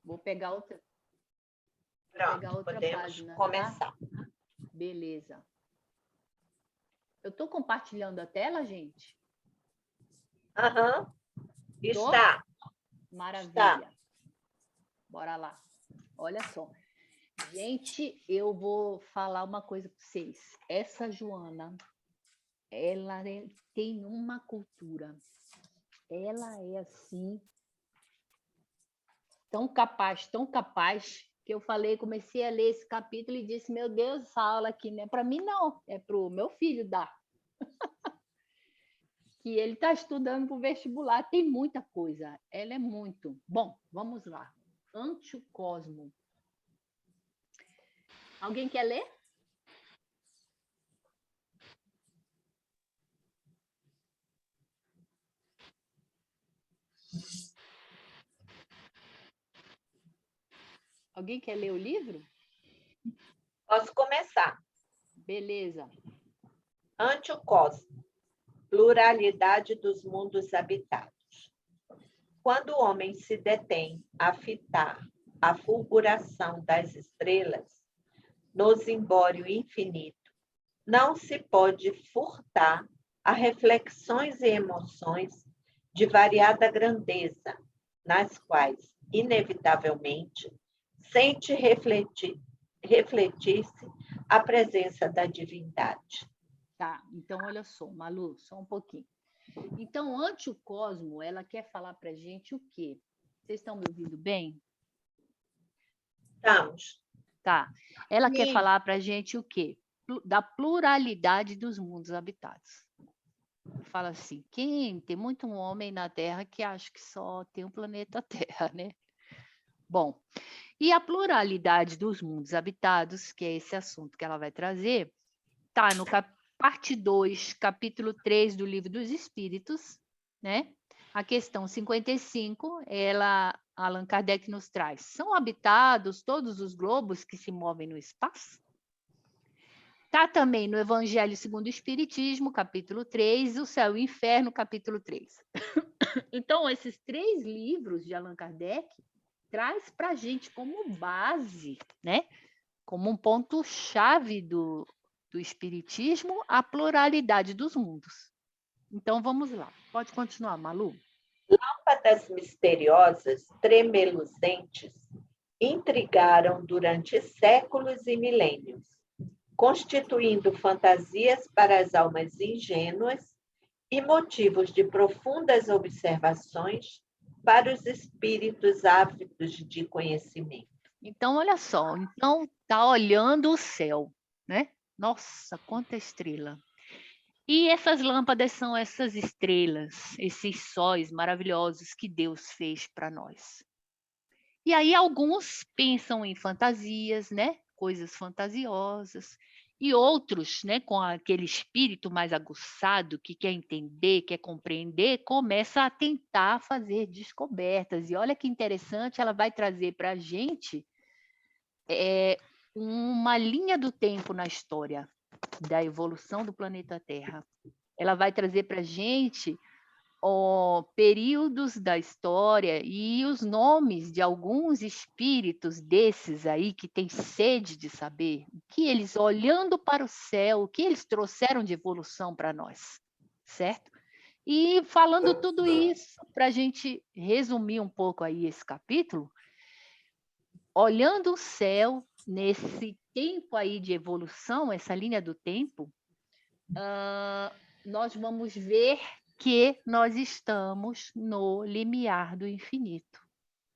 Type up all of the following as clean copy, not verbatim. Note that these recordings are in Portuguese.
Vou pegar outra, Pronto, podemos página, começar. Tá? Beleza. Eu estou compartilhando a tela, gente? Aham. Está. Maravilha. Está. Bora lá. Olha só. Gente, eu vou falar uma coisa para vocês. Essa Joana, ela tem uma cultura. Ela é assim, tão capaz, que eu falei, comecei a ler esse capítulo e disse, meu Deus, essa aula aqui não é para mim, não. É para o meu filho dar. Que ele está estudando para o vestibular. Tem muita coisa. Ela é muito. Bom, vamos lá. Ante o cosmo. Alguém quer ler? Alguém quer ler o livro? Posso começar. Beleza. Ante o cosmo, pluralidade dos mundos habitados. Quando o homem se detém a fitar a fulguração das estrelas no zimbório infinito, não se pode furtar a reflexões e emoções de variada grandeza, nas quais, inevitavelmente, sente refletir-se a presença da divindade. Tá, então olha só, Malu, só um pouquinho. Então, ante o cosmo, ela quer falar para a gente o quê? Vocês estão me ouvindo bem? Estamos. Tá. Ela Sim. quer falar para a gente o quê? Da pluralidade dos mundos habitados. Fala assim, tem muito um homem na Terra que acha que só tem o planeta Terra, né? Bom, e a pluralidade dos mundos habitados, que é esse assunto que ela vai trazer, está no parte 2, capítulo 3 do Livro dos Espíritos, né? A questão 55, Allan Kardec nos traz. São habitados todos os globos que se movem no espaço? Está também no Evangelho segundo o Espiritismo, capítulo 3, o Céu e o Inferno, capítulo 3. Então, esses 3 livros de Allan Kardec traz para a gente como base, né? Como um ponto-chave do Espiritismo, a pluralidade dos mundos. Então, vamos lá. Pode continuar, Malu. Lâmpadas misteriosas, tremeluzentes, intrigaram durante séculos e milênios, constituindo fantasias para as almas ingênuas e motivos de profundas observações para os espíritos ávidos de conhecimento. Então, olha só, então tá olhando o céu, né? Nossa, quanta estrela. E essas lâmpadas são essas estrelas, esses sóis maravilhosos que Deus fez para nós. E aí alguns pensam em fantasias, né? Coisas fantasiosas, e outros, né, com aquele espírito mais aguçado, que quer entender, quer compreender, começa a tentar fazer descobertas. E olha que interessante, ela vai trazer para a gente uma linha do tempo na história da evolução do planeta Terra. Ela vai trazer para a gente períodos da história e os nomes de alguns espíritos desses aí que têm sede de saber o que eles, olhando para o céu, o que eles trouxeram de evolução para nós, certo? E falando tudo isso, para a gente resumir um pouco aí esse capítulo, olhando o céu nesse tempo aí de evolução, essa linha do tempo, nós vamos ver que nós estamos no limiar do infinito,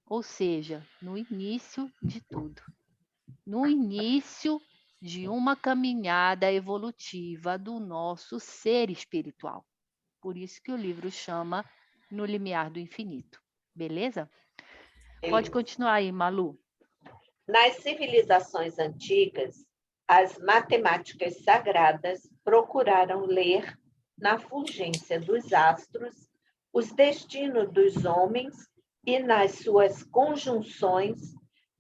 ou seja, no início de tudo, no início de uma caminhada evolutiva do nosso ser espiritual. Por isso que o livro chama No Limiar do Infinito. Beleza? Pode continuar aí, Malu. Nas civilizações antigas, as matemáticas sagradas procuraram ler na fulgência dos astros os destinos dos homens e, nas suas conjunções,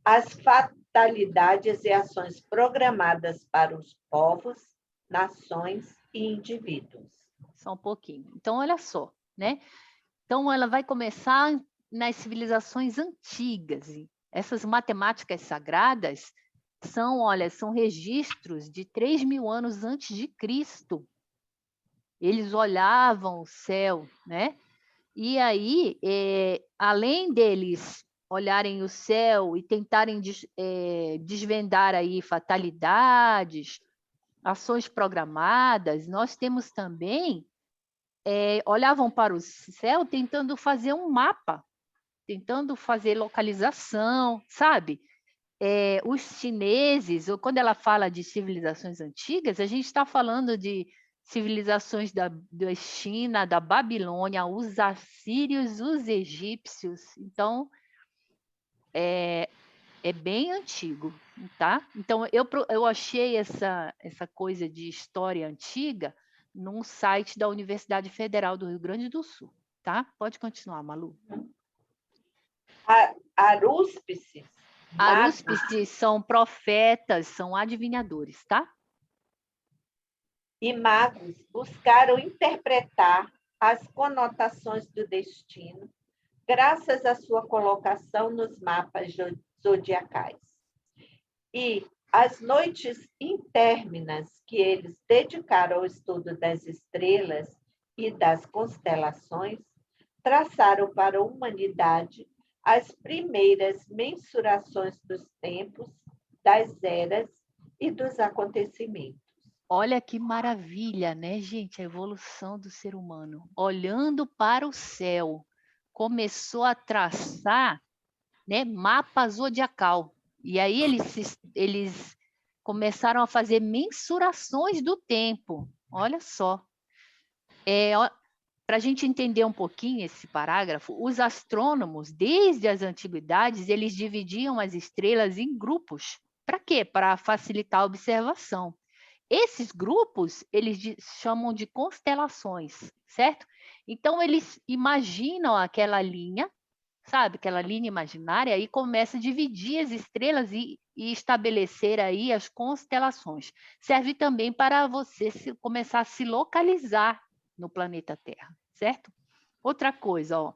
as fatalidades e ações programadas para os povos, nações e indivíduos. Só um pouquinho. Então, olha só, né? Então, ela vai começar nas civilizações antigas. Essas matemáticas sagradas são, olha, são registros de 3.000 anos antes de Cristo. Eles olhavam o céu, né? E aí, além deles olharem o céu e tentarem desvendar aí fatalidades, ações programadas, nós temos também, olhavam para o céu tentando fazer um mapa, tentando fazer localização, sabe? Os chineses, ou quando ela fala de civilizações antigas, a gente está falando de civilizações da China, da Babilônia, os assírios, os egípcios. Então, é bem antigo, tá? Então, eu achei essa coisa de história antiga num site da Universidade Federal do Rio Grande do Sul, tá? Pode continuar, Malu. Arúspices, Arúspices são profetas, são adivinhadores, tá? E magos buscaram interpretar as conotações do destino, graças à sua colocação nos mapas zodiacais. E as noites intérminas que eles dedicaram ao estudo das estrelas e das constelações traçaram para a humanidade as primeiras mensurações dos tempos, das eras e dos acontecimentos. Olha que maravilha, né, gente? A evolução do ser humano. Olhando para o céu, começou a traçar, né, mapa zodiacal. E aí eles começaram a fazer mensurações do tempo. Olha só. Para a gente entender um pouquinho esse parágrafo, os astrônomos, desde as antiguidades, eles dividiam as estrelas em grupos. Para quê? Para facilitar a observação. Esses grupos, eles chamam de constelações, certo? Então, eles imaginam aquela linha, sabe? Aquela linha imaginária e começa a dividir as estrelas e estabelecer aí as constelações. Serve também para você começar a se localizar no planeta Terra, certo? Outra coisa, ó.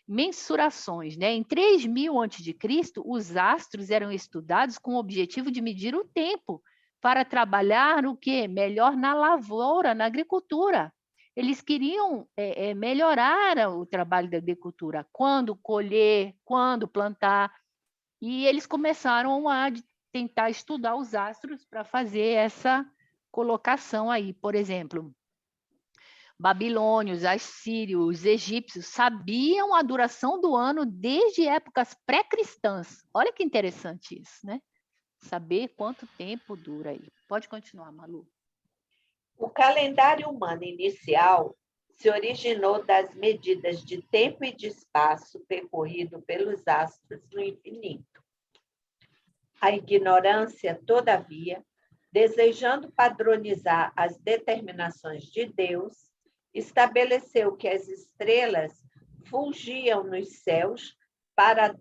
Mensurações, né? Em 3.000 a.C., os astros eram estudados com o objetivo de medir o tempo para trabalhar o quê? Melhor na lavoura, na agricultura. Eles queriam melhorar o trabalho da agricultura, quando colher, quando plantar, e eles começaram a tentar estudar os astros para fazer essa colocação aí. Por exemplo, babilônios, assírios, egípcios sabiam a duração do ano desde épocas pré-cristãs. Olha que interessante isso, né? Saber quanto tempo dura aí. Pode continuar, Malu. O calendário humano inicial se originou das medidas de tempo e de espaço percorrido pelos astros no infinito. A ignorância, todavia, desejando padronizar as determinações de Deus, estabeleceu que as estrelas fulgiam nos céus para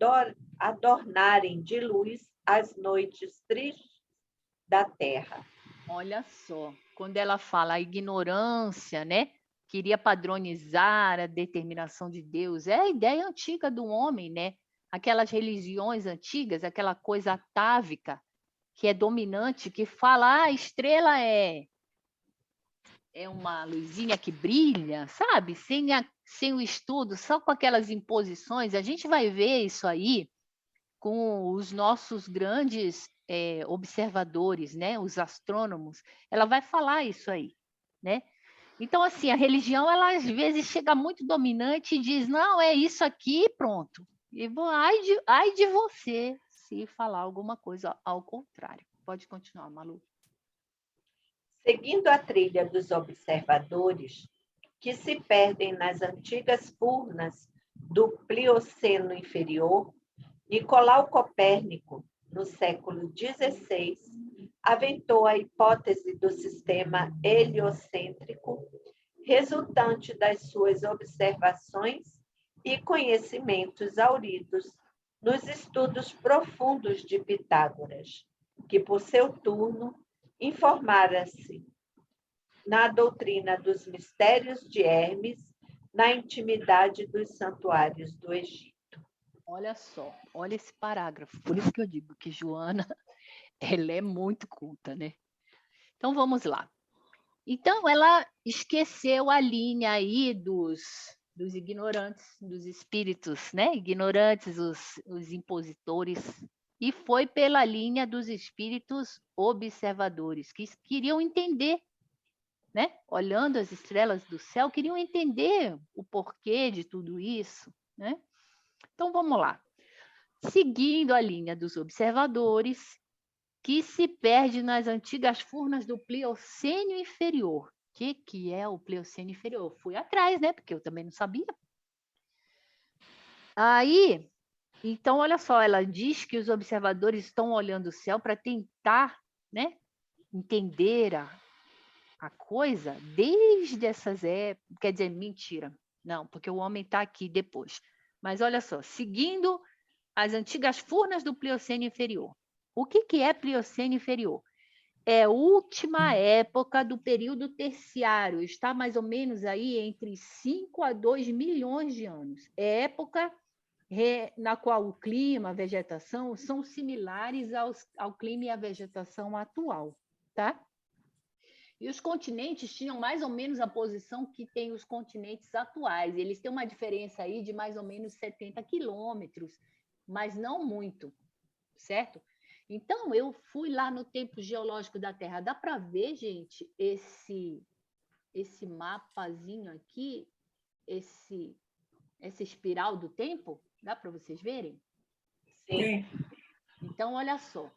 adornarem de luz as noites tristes da terra. Olha só, quando ela fala a ignorância, né? Queria padronizar a determinação de Deus. É a ideia antiga do homem, né? Aquelas religiões antigas, aquela coisa atávica, que é dominante, que fala, a estrela é uma luzinha que brilha, sabe? Sem o estudo, só com aquelas imposições. A gente vai ver isso aí com os nossos grandes observadores, né? Os astrônomos. Ela vai falar isso aí, né? Então, assim, a religião, ela às vezes chega muito dominante e diz, não, é isso aqui, pronto. E ai de você se falar alguma coisa ao contrário. Pode continuar, Malu. Seguindo a trilha dos observadores, que se perdem nas antigas furnas do Plioceno inferior, Nicolau Copérnico, no século XVI, aventou a hipótese do sistema heliocêntrico, resultante das suas observações e conhecimentos hauridos nos estudos profundos de Pitágoras, que, por seu turno, informara-se na doutrina dos mistérios de Hermes, na intimidade dos santuários do Egito. Olha só, olha esse parágrafo. Por isso que eu digo que Joana, ela é muito culta, né? Então, vamos lá. Então, ela esqueceu a linha aí dos ignorantes, dos espíritos, né? Ignorantes, os impositores, e foi pela linha dos espíritos observadores, que queriam entender, né? Olhando as estrelas do céu, queriam entender o porquê de tudo isso, né? Então, vamos lá. Seguindo a linha dos observadores, que se perde nas antigas furnas do Pliocênio inferior. O que é o Pliocênio inferior? Eu fui atrás, né? Porque eu também não sabia. Aí, então, olha só, ela diz que os observadores estão olhando o céu para tentar, né, entender a coisa desde essas épocas. Quer dizer, mentira. Não, porque o homem está aqui depois. Mas olha só, seguindo as antigas furnas do Pliocênio inferior. O que é Pliocênio inferior? É a última época do período terciário, está mais ou menos aí entre 5 a 2 milhões de anos. É época na qual o clima, a vegetação são similares ao clima e à vegetação atual, tá? E os continentes tinham mais ou menos a posição que tem os continentes atuais. Eles têm uma diferença aí de mais ou menos 70 quilômetros, mas não muito, certo? Então, eu fui lá no tempo geológico da Terra. Dá para ver, gente, esse mapazinho aqui, essa espiral do tempo? Dá para vocês verem? Sim. Então, olha só.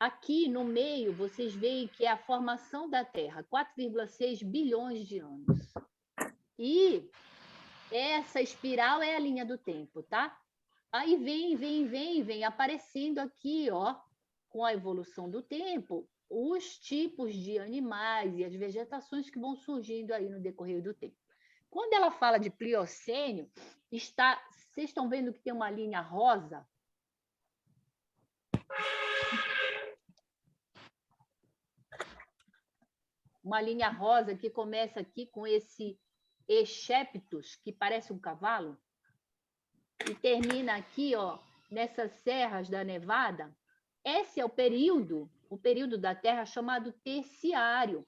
Aqui no meio, vocês veem que é a formação da Terra, 4,6 bilhões de anos. E essa espiral é a linha do tempo, tá? Aí vem aparecendo aqui, ó, com a evolução do tempo, os tipos de animais e as vegetações que vão surgindo aí no decorrer do tempo. Quando ela fala de Pliocênio, vocês estão vendo que tem uma linha rosa? Uma linha rosa que começa aqui com esse Echeptus, que parece um cavalo, e termina aqui, ó, nessas serras da Nevada. Esse é o período da Terra chamado terciário.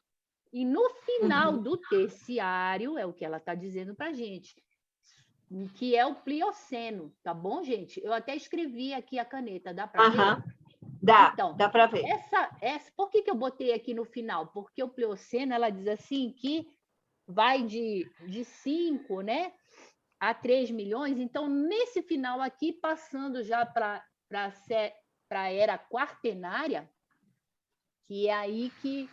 E no final do terciário, é o que ela está dizendo para a gente, que é o Plioceno, tá bom, gente? Eu até escrevi aqui a caneta, dá para ver? Dá, Então, dá para ver. por que eu botei aqui no final? Porque o Plioceno, ela diz assim que vai de 5, né, a 3 milhões. Então, nesse final aqui, passando já para a era quaternária, que é aí que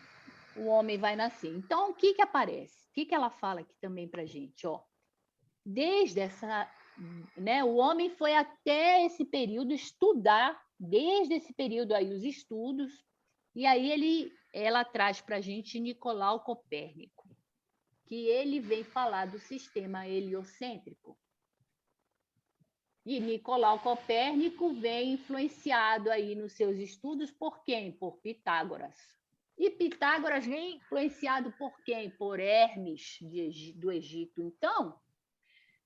o homem vai nascer. Então, o que aparece? O que ela fala aqui também para a gente? Ó, desde essa, né, o homem foi até esse período estudar, desde esse período aí, os estudos, e aí ela traz para a gente Nicolau Copérnico, que ele vem falar do sistema heliocêntrico. E Nicolau Copérnico vem influenciado aí nos seus estudos por quem? Por Pitágoras. E Pitágoras vem influenciado por quem? Por Hermes do Egito. Então,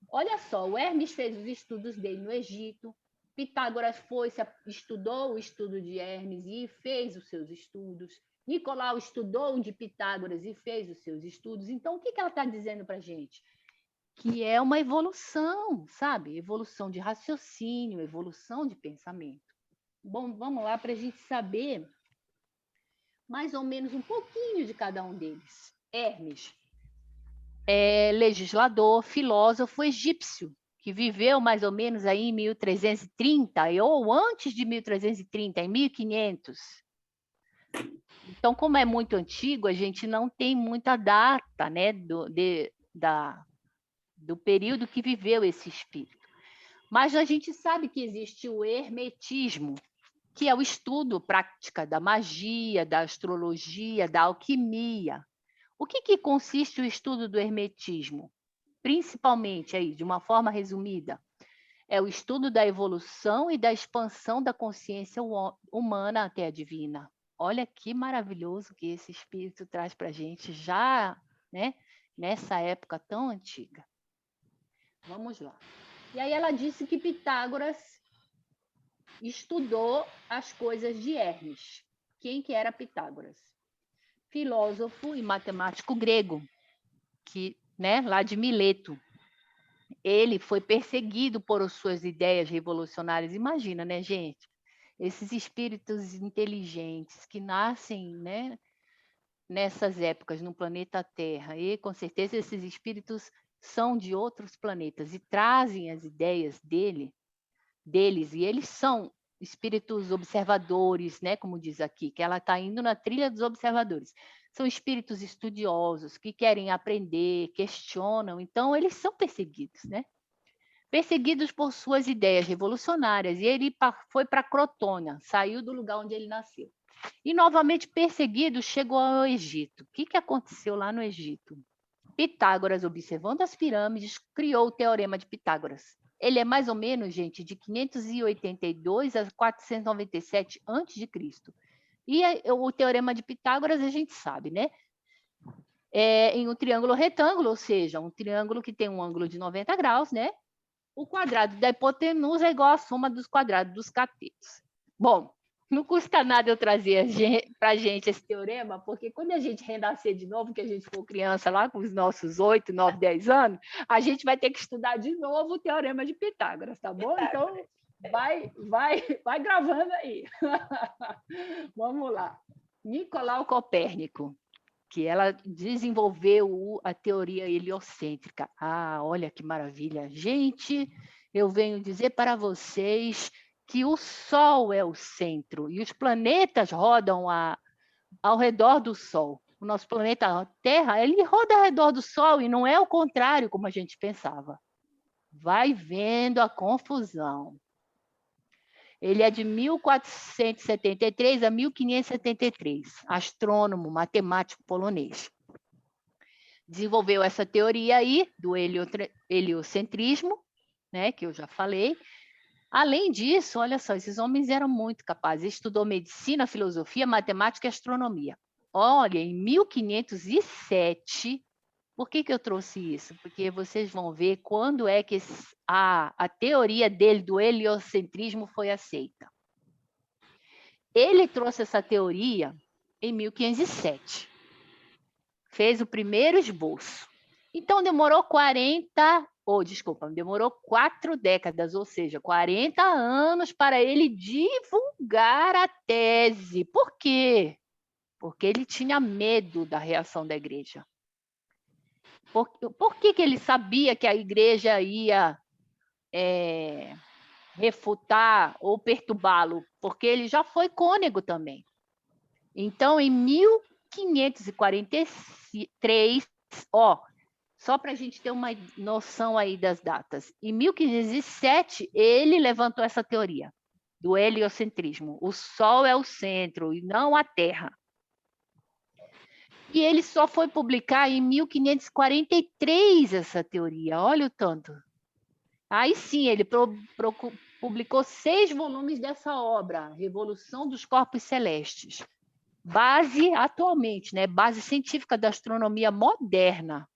olha só, o Hermes fez os estudos dele no Egito, Pitágoras estudou o estudo de Hermes e fez os seus estudos, Nicolau estudou o de Pitágoras e fez os seus estudos. Então, o que ela está dizendo para a gente? Que é uma evolução, sabe? Evolução de raciocínio, evolução de pensamento. Bom, vamos lá para a gente saber mais ou menos um pouquinho de cada um deles. Hermes é legislador, filósofo egípcio, que viveu mais ou menos aí em 1330, ou antes de 1330, em 1500. Então, como é muito antigo, a gente não tem muita data, né, do período que viveu esse espírito. Mas a gente sabe que existe o hermetismo, que é o estudo, prática da magia, da astrologia, da alquimia. O que consiste o estudo do hermetismo? Principalmente, aí, de uma forma resumida, é o estudo da evolução e da expansão da consciência humana até a divina. Olha que maravilhoso que esse espírito traz para a gente já, né, nessa época tão antiga. Vamos lá. E aí ela disse que Pitágoras estudou as coisas de Hermes. Quem que era Pitágoras? Filósofo e matemático grego, que, né, lá de Mileto. Ele foi perseguido por suas ideias revolucionárias. Imagina, né, gente? Esses espíritos inteligentes que nascem, né, nessas épocas no planeta Terra, e com certeza esses espíritos são de outros planetas e trazem as ideias deles, e eles são espíritos observadores, né, como diz aqui, que ela está indo na trilha dos observadores. São espíritos estudiosos que querem aprender, questionam, então eles são perseguidos, né? Perseguidos por suas ideias revolucionárias, e ele foi para Crotônia, saiu do lugar onde ele nasceu. E, novamente perseguido, chegou ao Egito. O que aconteceu lá no Egito? Pitágoras, observando as pirâmides, criou o Teorema de Pitágoras. Ele é mais ou menos, gente, de 582 a 497 a.C. E o Teorema de Pitágoras a gente sabe, né? É em um triângulo retângulo, ou seja, um triângulo que tem um ângulo de 90 graus, né? O quadrado da hipotenusa é igual à soma dos quadrados dos catetos. Bom, não custa nada eu trazer para a gente esse teorema, porque quando a gente renascer de novo, que a gente for criança lá com os nossos 8, 9, 10 anos, a gente vai ter que estudar de novo o teorema de Pitágoras, tá bom? Então, vai gravando aí. Vamos lá. Nicolau Copérnico, que ela desenvolveu a teoria heliocêntrica. Ah, olha que maravilha. Gente, eu venho dizer para vocês que o Sol é o centro e os planetas rodam ao redor do Sol. O nosso planeta Terra, ele roda ao redor do Sol e não é o contrário, como a gente pensava. Vai vendo a confusão. Ele é de 1473 a 1573, astrônomo, matemático polonês. Desenvolveu essa teoria aí do heliocentrismo, né, que eu já falei. Além disso, olha só, esses homens eram muito capazes. Estudou medicina, filosofia, matemática e astronomia. Olha, em 1507, por que eu trouxe isso? Porque vocês vão ver quando é que a teoria dele do heliocentrismo foi aceita. Ele trouxe essa teoria em 1507. Fez o primeiro esboço. Então, demorou 4 décadas, ou seja, 40 anos para ele divulgar a tese. Por quê? Porque ele tinha medo da reação da igreja. Por que ele sabia que a igreja ia refutar ou perturbá-lo? Porque ele já foi cônego também. Então, em 1543, só para a gente ter uma noção aí das datas, em 1507, ele levantou essa teoria do heliocentrismo. O Sol é o centro e não a Terra. E ele só foi publicar em 1543 essa teoria, olha o tanto. Aí sim, ele publicou 6 volumes dessa obra, Revolução dos Corpos Celestes. Base atualmente, né? Base científica da astronomia moderna.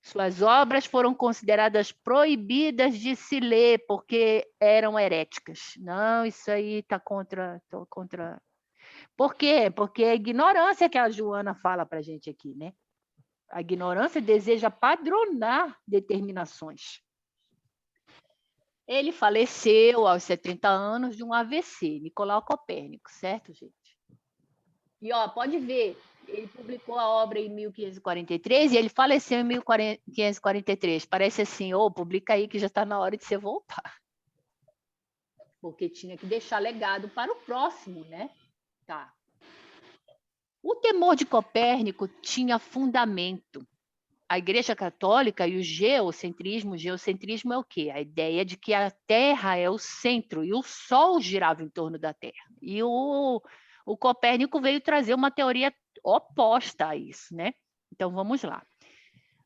Suas obras foram consideradas proibidas de se ler porque eram heréticas. Não, isso aí está contra. Por quê? Porque é a ignorância que a Joana fala para a gente aqui, né? A ignorância deseja padronar determinações. Ele faleceu aos 70 anos de um AVC, Nicolau Copérnico, certo, gente? E pode ver, ele publicou a obra em 1543 e ele faleceu em 1543. Parece assim, publica aí que já está na hora de você voltar. Porque tinha que deixar legado para o próximo, né? Tá. O temor de Copérnico tinha fundamento. A Igreja Católica e o geocentrismo é o quê? A ideia de que a Terra é o centro e o Sol girava em torno da Terra. E o Copérnico veio trazer uma teoria oposta a isso, né? Então, vamos lá.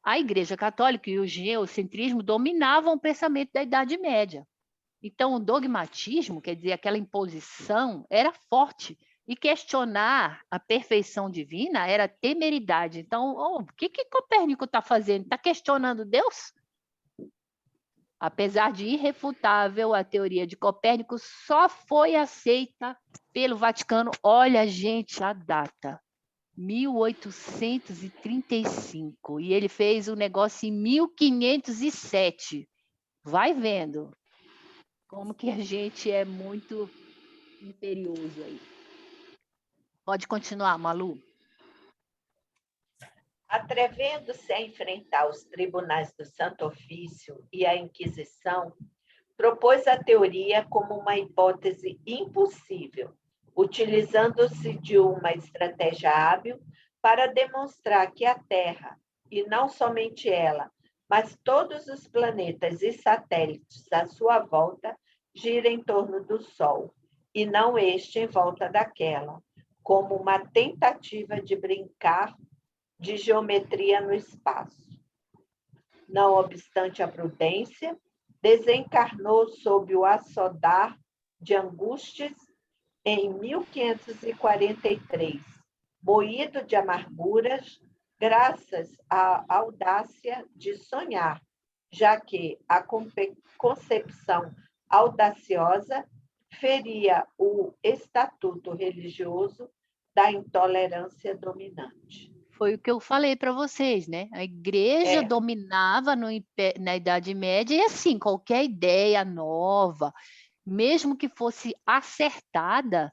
A Igreja Católica e o geocentrismo dominavam o pensamento da Idade Média. Então, o dogmatismo, quer dizer, aquela imposição, era forte. E questionar a perfeição divina era temeridade. Então, o que Copérnico está fazendo? Está questionando Deus? Apesar de irrefutável, a teoria de Copérnico só foi aceita pelo Vaticano. Olha, gente, a data. 1835. E ele fez o negócio em 1507. Vai vendo como que a gente é muito imperioso aí. Pode continuar, Malu. Atrevendo-se a enfrentar os tribunais do Santo Ofício e a Inquisição, propôs a teoria como uma hipótese impossível, utilizando-se de uma estratégia hábil para demonstrar que a Terra, e não somente ela, mas todos os planetas e satélites à sua volta, giram em torno do Sol, e não este em volta daquela, como uma tentativa de brincar de geometria no espaço. Não obstante a prudência, desencarnou sob o assodar de angústias em 1543, moído de amarguras, graças à audácia de sonhar, já que a concepção audaciosa feria o estatuto religioso da intolerância dominante. Foi o que eu falei para vocês, né? A igreja dominava na Idade Média e assim, qualquer ideia nova, mesmo que fosse acertada,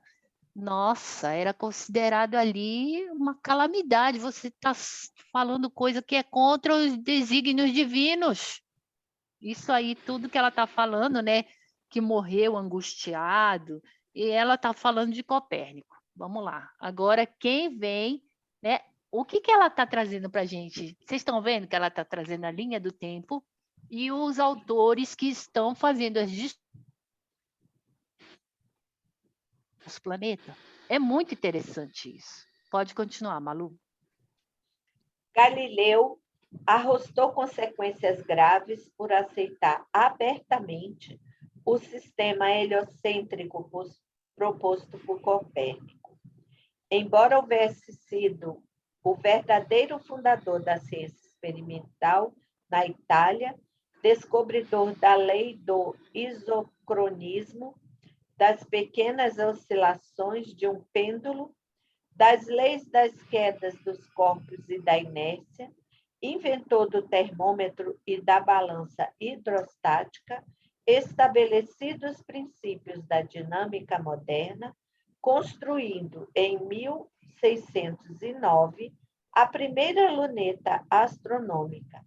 nossa, era considerado ali uma calamidade. Você está falando coisa que é contra os desígnios divinos. Isso aí, tudo que ela está falando, né? Que morreu angustiado, e ela está falando de Copérnico. Vamos lá. Agora, quem vem, né? O que ela está trazendo para a gente? Vocês estão vendo que ela está trazendo a linha do tempo e os autores que estão fazendo os planetas. É muito interessante isso. Pode continuar, Malu. Galileu arrostou consequências graves por aceitar abertamente o sistema heliocêntrico proposto por Copérnico. Embora houvesse sido o verdadeiro fundador da ciência experimental na Itália, descobridor da lei do isocronismo, das pequenas oscilações de um pêndulo, das leis das quedas dos corpos e da inércia, inventor do termômetro e da balança hidrostática, estabelecido os princípios da dinâmica moderna, construindo em 1609 a primeira luneta astronômica.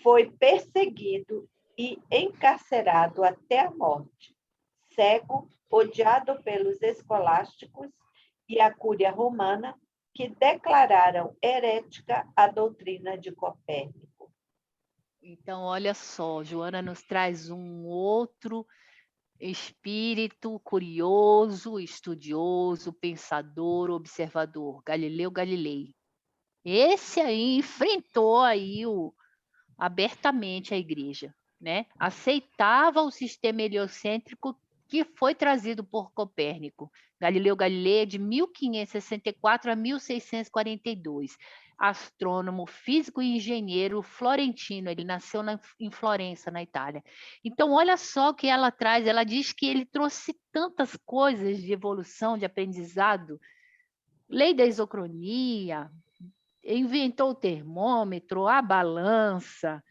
Foi perseguido e encarcerado até a morte, cego, odiado pelos escolásticos e a Cúria Romana, que declararam herética a doutrina de Copérnico. Então, olha só, Joana nos traz um outro espírito curioso, estudioso, pensador, observador, Galileu Galilei. Esse aí enfrentou aí abertamente a igreja, né? Aceitava o sistema heliocêntrico que foi trazido por Copérnico. Galileu Galilei de 1564 a 1642. Astrônomo, físico e engenheiro florentino. Ele nasceu em Florença, na Itália. Então, olha só o que ela traz. Ela diz que ele trouxe tantas coisas de evolução, de aprendizado. Lei da isocronia, inventou o termômetro, a balança,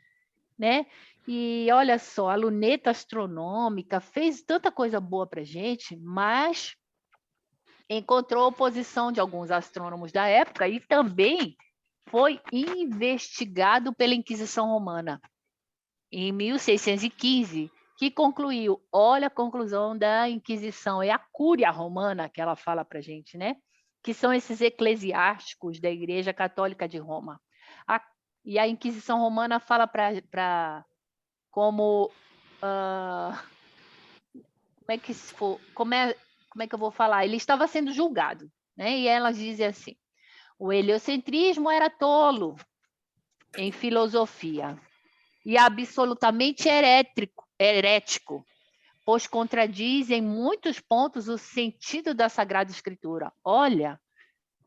né? E olha só, a luneta astronômica fez tanta coisa boa para a gente, mas encontrou oposição de alguns astrônomos da época e também foi investigado pela Inquisição Romana em 1615, que concluiu, olha a conclusão da Inquisição, é a Cúria Romana que ela fala para a gente, né? Que são esses eclesiásticos da Igreja Católica de Roma. E a Inquisição Romana fala como como é que eu vou falar? Ele estava sendo julgado, né? E ela dizia assim: o heliocentrismo era tolo em filosofia e absolutamente herético, pois contradiz em muitos pontos o sentido da Sagrada Escritura. Olha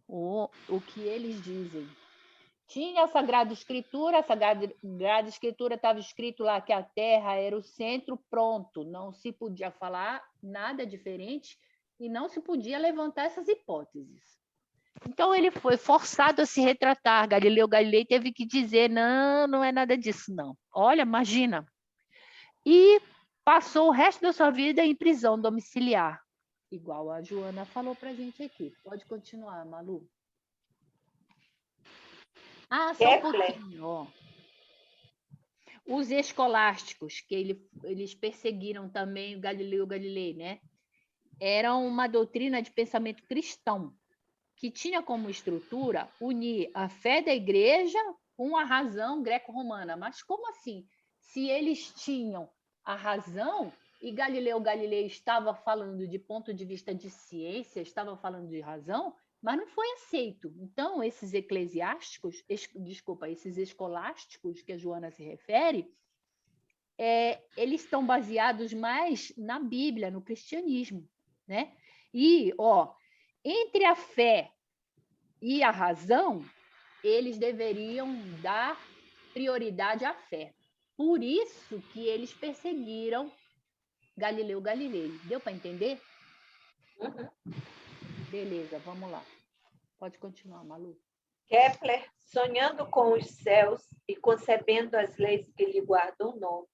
o que eles dizem. Tinha a Sagrada Escritura estava escrito lá que a Terra era o centro, pronto, não se podia falar nada diferente e não se podia levantar essas hipóteses. Então, ele foi forçado a se retratar. Galileu Galilei teve que dizer, não, não é nada disso, não. Olha, imagina. E passou o resto da sua vida em prisão domiciliar, igual a Joana falou para a gente aqui. Pode continuar, Malu. Ah, só um pouquinho, ó. Os escolásticos, que eles perseguiram também o Galileu Galilei, né? Eram uma doutrina de pensamento cristão, que tinha como estrutura unir a fé da igreja com a razão greco-romana. Mas como assim? Se eles tinham a razão e Galileu Galilei estava falando de ponto de vista de ciência, estava falando de razão, mas não foi aceito. Então, esses eclesiásticos, esses escolásticos que a Joana se refere, eles estão baseados mais na Bíblia, no cristianismo, né? E, ó, entre a fé e a razão, eles deveriam dar prioridade à fé. Por isso que eles perseguiram Galileu Galilei. Deu para entender? Uhum. Beleza, vamos lá. Pode continuar, Malu. Kepler, sonhando com os céus e concebendo as leis que lhe guardam o nome,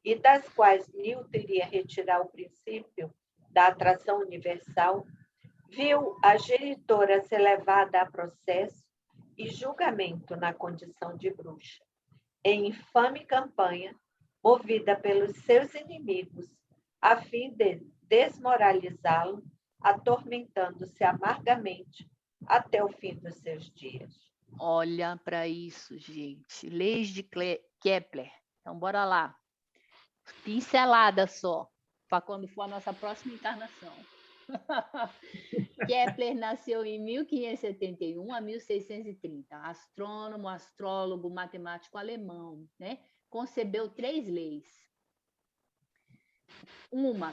e das quais Newton iria retirar o princípio da atração universal, viu a genitora ser levada a processo e julgamento na condição de bruxa, em infame campanha, movida pelos seus inimigos, a fim de desmoralizá-lo, atormentando-se amargamente até o fim dos seus dias. Olha para isso, gente. Leis de Kepler. Então, bora lá. Pincelada só, para quando for a nossa próxima encarnação. Kepler nasceu em 1571 a 1630. Astrônomo, astrólogo, matemático alemão, né? Concebeu 3 leis.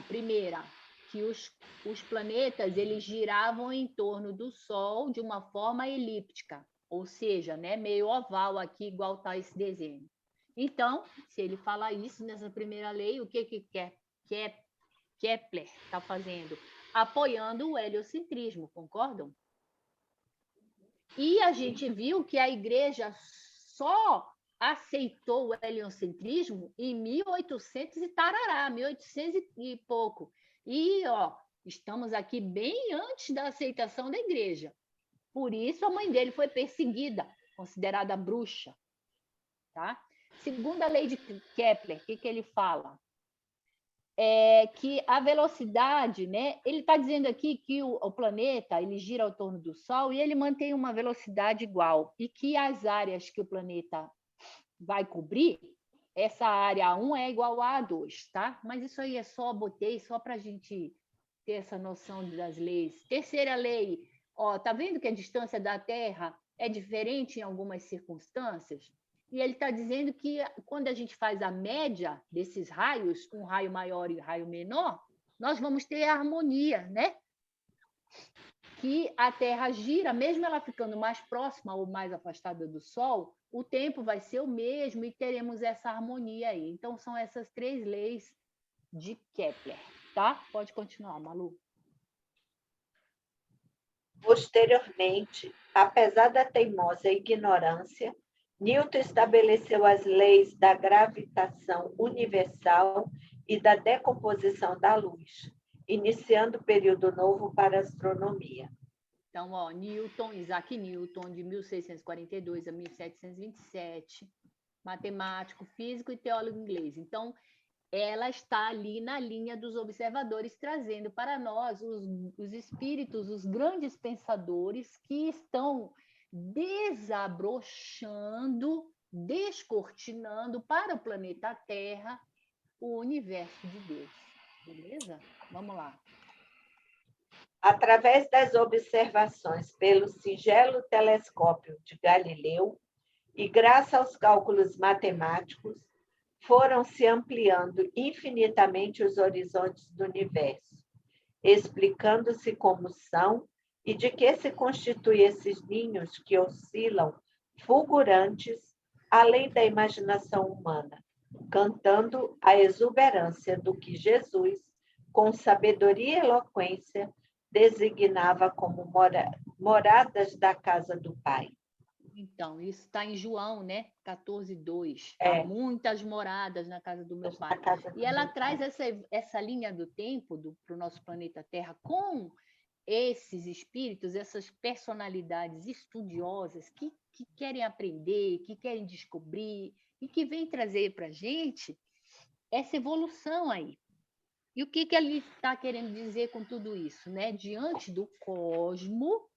Primeira, que os planetas eles giravam em torno do Sol de uma forma elíptica, ou seja, né, meio oval aqui, igual está esse desenho. Então, se ele fala isso nessa primeira lei, o que Kepler está fazendo? Apoiando o heliocentrismo, concordam? E a gente viu que a igreja só aceitou o heliocentrismo em 1800 e tarará, 1800 e pouco. E, ó, estamos aqui bem antes da aceitação da igreja. Por isso, a mãe dele foi perseguida, considerada bruxa. Tá? Segundo a lei de Kepler, o que ele fala? Que a velocidade, né? Ele está dizendo aqui que o planeta ele gira ao torno do Sol e ele mantém uma velocidade igual, e que as áreas que o planeta vai cobrir, essa área A1 é igual a A2, tá? Mas isso aí botei só para a gente ter essa noção das leis. Terceira lei, ó, tá vendo que a distância da Terra é diferente em algumas circunstâncias? E ele está dizendo que quando a gente faz a média desses raios, um raio maior e um raio menor, nós vamos ter a harmonia, né? Que a Terra gira, mesmo ela ficando mais próxima ou mais afastada do Sol, o tempo vai ser o mesmo e teremos essa harmonia aí. Então, são essas 3 leis de Kepler, tá? Pode continuar, Malu. Posteriormente, apesar da teimosa ignorância, Newton estabeleceu as leis da gravitação universal e da decomposição da luz, iniciando o período novo para a astronomia. Então, ó, Isaac Newton, de 1642 a 1727, matemático, físico e teólogo inglês. Então, ela está ali na linha dos observadores, trazendo para nós os espíritos, os grandes pensadores que estão desabrochando, descortinando para o planeta Terra o universo de Deus. Beleza? Vamos lá. Através das observações pelo singelo telescópio de Galileu e graças aos cálculos matemáticos, foram se ampliando infinitamente os horizontes do universo, explicando-se como são e de que se constituem esses ninhos que oscilam fulgurantes, além da imaginação humana, cantando a exuberância do que Jesus, com sabedoria e eloquência, designava como moradas da casa do Pai. Então, isso está em João, né? 14:2. Há muitas moradas na casa do meu Pai. E ela traz essa linha do tempo para o nosso planeta Terra com esses espíritos, essas personalidades estudiosas que querem aprender, que querem descobrir e que vêm trazer para a gente essa evolução aí. E o que ele está querendo dizer com tudo isso, né? Diante do cosmo,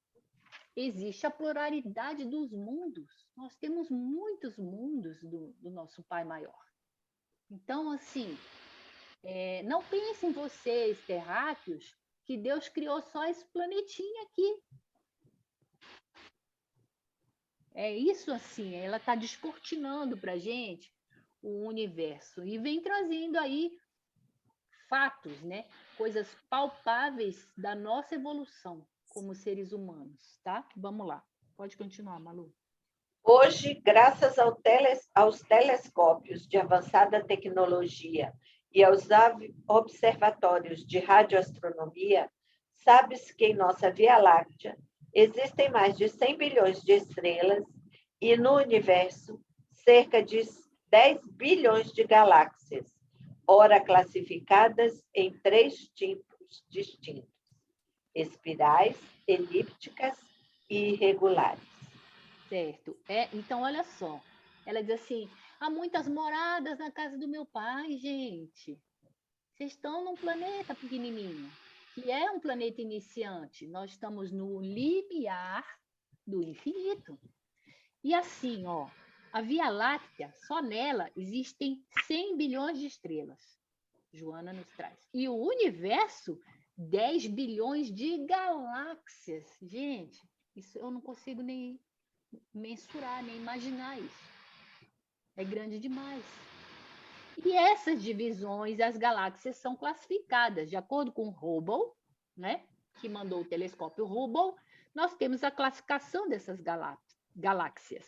existe a pluralidade dos mundos. Nós temos muitos mundos do nosso Pai Maior. Então, assim, não pensem vocês, terráqueos, que Deus criou só esse planetinha aqui. É isso assim, ela está descortinando para a gente o universo e vem trazendo aí fatos, né? Coisas palpáveis da nossa evolução como seres humanos, tá? Vamos lá. Pode continuar, Malu. Hoje, graças aos telescópios de avançada tecnologia e aos observatórios de radioastronomia, sabe-se que em nossa Via Láctea existem mais de 100 bilhões de estrelas e no universo cerca de 10 bilhões de galáxias, ora classificadas em 3 tipos distintos: espirais, elípticas e irregulares. Certo. Então, olha só. Ela diz assim: há muitas moradas na casa do meu pai, gente. Vocês estão num planeta pequenininho, que é um planeta iniciante. Nós estamos no limiar do infinito. E assim, ó, a Via Láctea, só nela existem 100 bilhões de estrelas. Joana nos traz. E o universo, 10 bilhões de galáxias. Gente, isso eu não consigo nem mensurar, nem imaginar isso. É grande demais. E essas divisões, as galáxias são classificadas de acordo com Hubble, né, que mandou o telescópio Hubble. Nós temos a classificação dessas galáxias.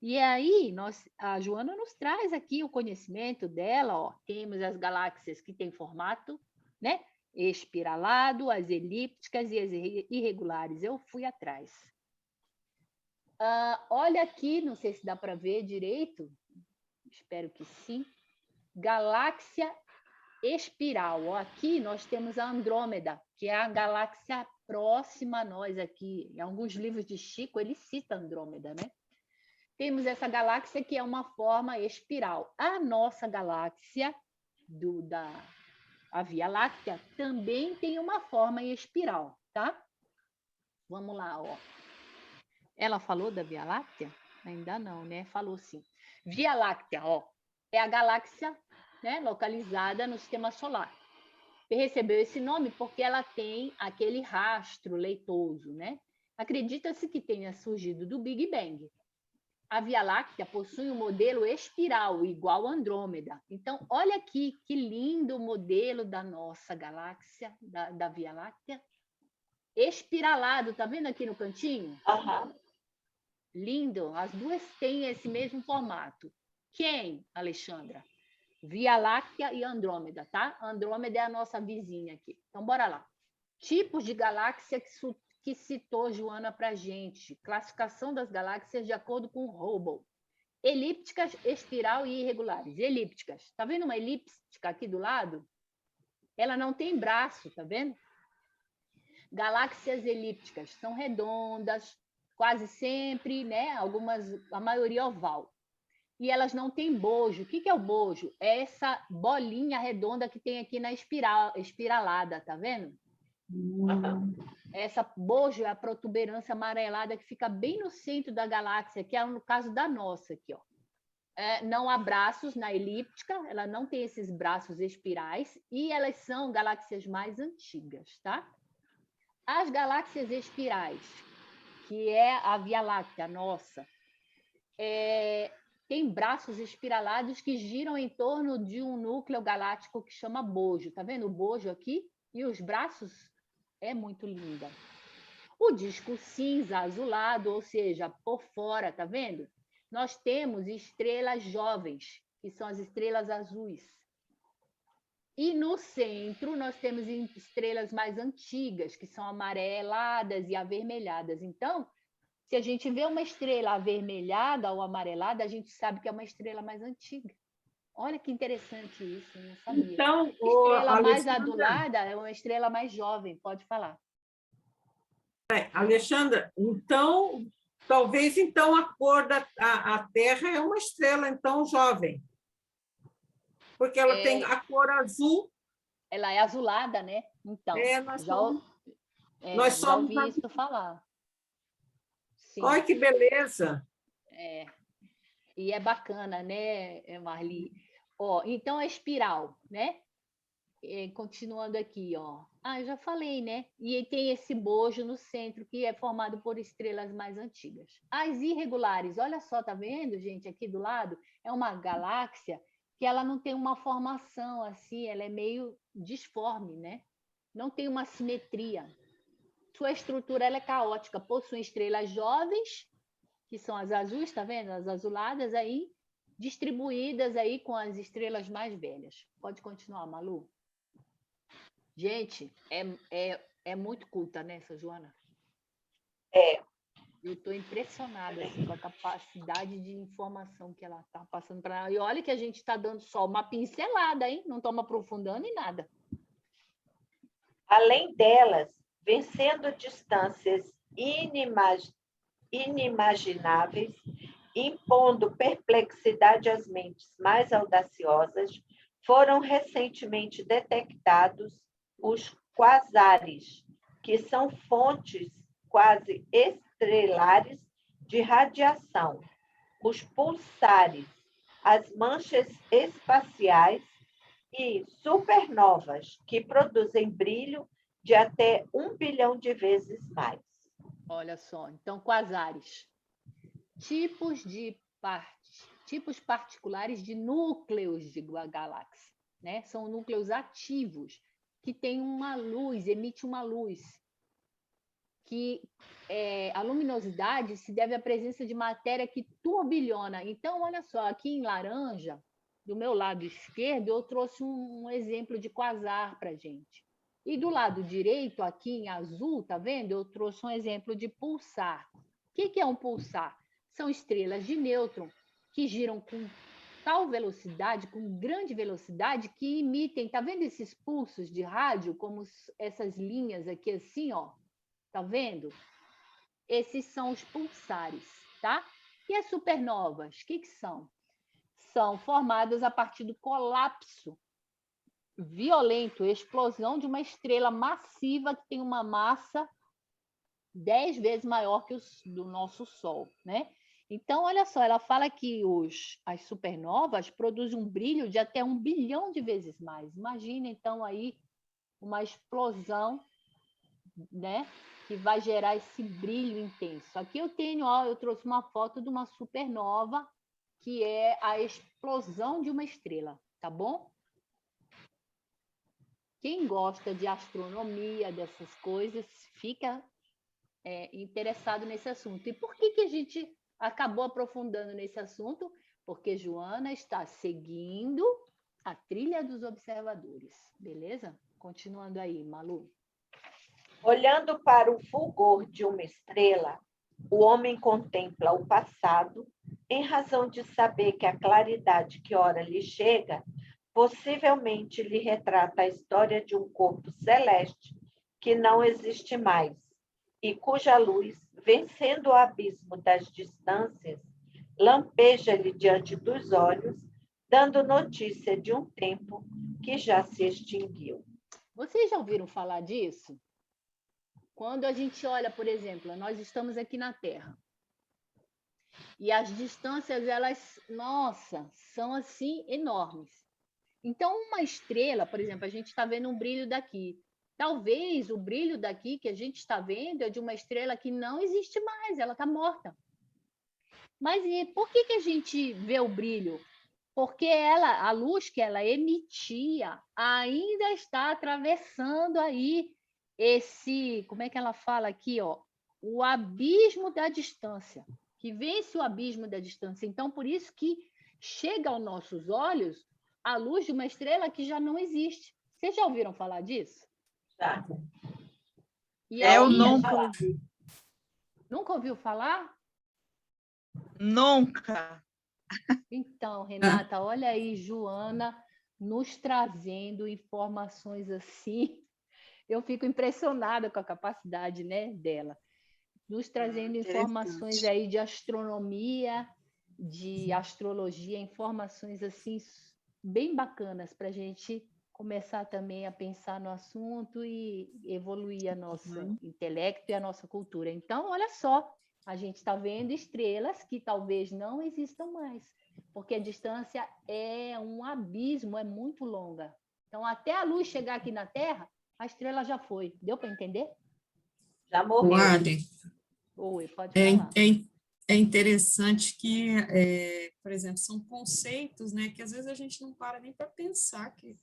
E aí, a Joana nos traz aqui o conhecimento dela. Ó, temos as galáxias que têm formato, né, espiralado, as elípticas e as irregulares. Eu fui atrás. Olha aqui, não sei se dá para ver direito, espero que sim. Galáxia espiral. Aqui nós temos a Andrômeda, que é a galáxia próxima a nós aqui. Em alguns livros de Chico, ele cita a Andrômeda, né? Temos essa galáxia que é uma forma espiral. A nossa galáxia, a Via Láctea, também tem uma forma espiral, tá? Vamos lá, ó. Ela falou da Via Láctea? Ainda não, né? Falou sim. Via Láctea, ó, é a galáxia, né, localizada no sistema solar. Recebeu esse nome porque ela tem aquele rastro leitoso, né? Acredita-se que tenha surgido do Big Bang. A Via Láctea possui um modelo espiral, igual a Andrômeda. Então, olha aqui que lindo o modelo da nossa galáxia, da Via Láctea. Espiralado, tá vendo aqui no cantinho? Aham. Lindo, as duas têm esse mesmo formato. Quem, Alexandra? Via Láctea e Andrômeda, tá? Andrômeda é a nossa vizinha aqui. Então, bora lá. Tipos de galáxia que citou Joana para gente. Classificação das galáxias de acordo com Hubble. Elípticas, espiral e irregulares. Elípticas. Tá vendo uma elíptica aqui do lado? Ela não tem braço, tá vendo? Galáxias elípticas são redondas, quase sempre, né? A maioria oval. E elas não têm bojo. O que é o bojo? É essa bolinha redonda que tem aqui na espiralada, tá vendo? Essa bojo é a protuberância amarelada que fica bem no centro da galáxia, que é no caso da nossa aqui, ó. Não há braços na elíptica, ela não tem esses braços espirais, e elas são galáxias mais antigas, tá? As galáxias espirais, que é a Via Láctea, nossa, tem braços espiralados que giram em torno de um núcleo galáctico que chama bojo. Tá vendo o bojo aqui? E os braços? É muito linda. O disco cinza azulado, ou seja, por fora, tá vendo? Nós temos estrelas jovens, que são as estrelas azuis. E no centro nós temos estrelas mais antigas, que são amareladas e avermelhadas. Então, se a gente vê uma estrela avermelhada ou amarelada, a gente sabe que é uma estrela mais antiga. Olha que interessante isso, eu não sabia. Então, Estrela mais Alexandra, adulada é uma estrela mais jovem, pode falar. Alexandra, então, talvez então a cor a Terra é uma estrela então jovem, porque ela tem a cor azul. Ela é azulada, né? Então, nós já somos ouvi isso falar. Sim. Olha que beleza! E é bacana, né, Marli? Ó, então, a espiral, né? Continuando aqui, ó. Ah, eu já falei, né? E tem esse bojo no centro, que é formado por estrelas mais antigas. As irregulares, olha só, tá vendo, gente? Aqui do lado, é uma galáxia que ela não tem uma formação assim, ela é meio disforme, né? Não tem uma simetria. Sua estrutura ela é caótica, possui estrelas jovens, que são as azuis, tá vendo? As azuladas aí, distribuídas aí com as estrelas mais velhas. Pode continuar, Malu. Gente, é muito culta, né, essa Joana? Eu estou impressionada assim, com a capacidade de informação que ela está passando para ela. E olha que a gente está dando só uma pincelada, hein? Não estamos aprofundando em nada. Além delas, vencendo distâncias inimagináveis, impondo perplexidade às mentes mais audaciosas, foram recentemente detectados os quasares, que são fontes quase estrelares de radiação, os pulsares, as manchas espaciais e supernovas, que produzem brilho de até 1 bilhão de vezes mais. Olha só, então, quasares. Tipos particulares de núcleos de galáxia, né? São núcleos ativos que têm uma luz, emite uma luz, que a luminosidade se deve à presença de matéria que turbilhona. Então, olha só, aqui em laranja, do meu lado esquerdo, eu trouxe um exemplo de quasar para a gente. E do lado direito, aqui em azul, tá vendo? Eu trouxe um exemplo de pulsar. O que é um pulsar? São estrelas de nêutron que giram com tal velocidade, com grande velocidade, que emitem, tá vendo esses pulsos de rádio, como essas linhas aqui assim, ó? Tá vendo? Esses são os pulsares, tá? E as supernovas, o que são? São formadas a partir do colapso violento, explosão de uma estrela massiva que tem uma massa 10 vezes maior que do nosso Sol, né? Então, olha só, ela fala que as supernovas produzem um brilho de até 1 bilhão de vezes mais. Imagina, então, aí uma explosão, né? Que vai gerar esse brilho intenso. Aqui eu trouxe uma foto de uma supernova, que é a explosão de uma estrela, tá bom? Quem gosta de astronomia, dessas coisas, fica interessado nesse assunto. E por que a gente acabou aprofundando nesse assunto? Porque Joana está seguindo a trilha dos observadores, beleza? Continuando aí, Malu. Olhando para o fulgor de uma estrela, o homem contempla o passado, em razão de saber que a claridade que ora lhe chega possivelmente lhe retrata a história de um corpo celeste que não existe mais e cuja luz, vencendo o abismo das distâncias, lampeja-lhe diante dos olhos, dando notícia de um tempo que já se extinguiu. Vocês já ouviram falar disso? Quando a gente olha, por exemplo, nós estamos aqui na Terra e as distâncias, elas, nossa, são assim enormes. Então, uma estrela, por exemplo, a gente está vendo um brilho daqui. Talvez o brilho daqui que a gente está vendo é de uma estrela que não existe mais, ela está morta. Mas por que a gente vê o brilho? Porque a luz que ela emitia ainda está atravessando aí como é que ela fala aqui, ó? O abismo da distância, que vence o abismo da distância. Então, por isso que chega aos nossos olhos a luz de uma estrela que já não existe. Vocês já ouviram falar disso? Tá. E Eu aí, nunca ouvi. nunca ouviu falar? Nunca. Então, Renata, olha aí, Joana nos trazendo informações assim. Eu fico impressionada com a capacidade, né, dela. Nos trazendo informações Interessante. aí de astronomia, de astrologia, informações assim bem bacanas para a gente começar também a pensar no assunto e evoluir a nosso intelecto e a nossa cultura. Então, olha só, a gente está vendo estrelas que talvez não existam mais, porque a distância é um abismo, é muito longa. Então, até a luz chegar aqui na Terra, a estrela já foi. Deu para entender? Já morreu. Adri, Oi, pode é, falar. é interessante que, por exemplo, são conceitos, né, que às vezes a gente não para nem para pensar que,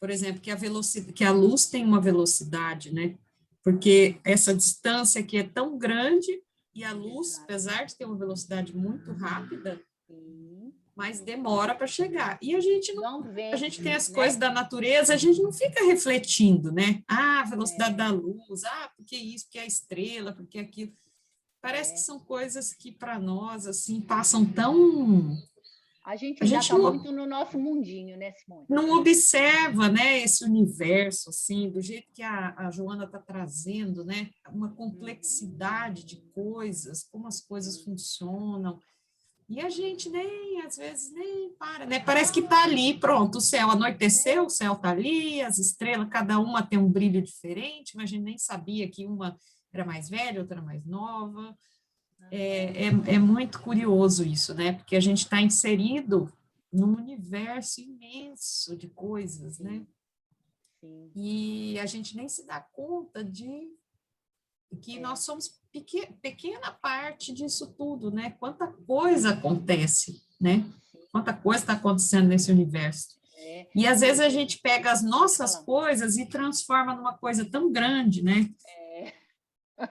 por exemplo, que a luz tem uma velocidade, né? Porque essa distância aqui é tão grande e a luz, Exato. apesar de ter uma velocidade muito rápida, Sim. mas demora para chegar. E a gente Não vem, a gente tem as né? coisas da natureza, a gente não fica refletindo, né? Ah, a velocidade da luz, porque isso, porque a estrela, porque aquilo. Parece que são coisas que para nós assim passam tão. A gente A ainda gente está muito no nosso mundinho, né, Simone? não observa, né, esse universo assim, do jeito que a Joana está trazendo, né? Uma complexidade de coisas, como as coisas funcionam. E a gente nem, às vezes, nem para, né? Parece que está ali, pronto, o céu anoiteceu, o céu está ali, as estrelas, cada uma tem um brilho diferente, mas a gente nem sabia que uma era mais velha, outra era mais nova. É muito curioso isso, né? Porque a gente está inserido num universo imenso de coisas, né? Sim. E a gente nem se dá conta de que nós somos pequena parte disso tudo, né? Quanta coisa acontece, né? Quanta coisa está acontecendo nesse universo. E às vezes a gente pega as nossas coisas e transforma numa coisa tão grande, né?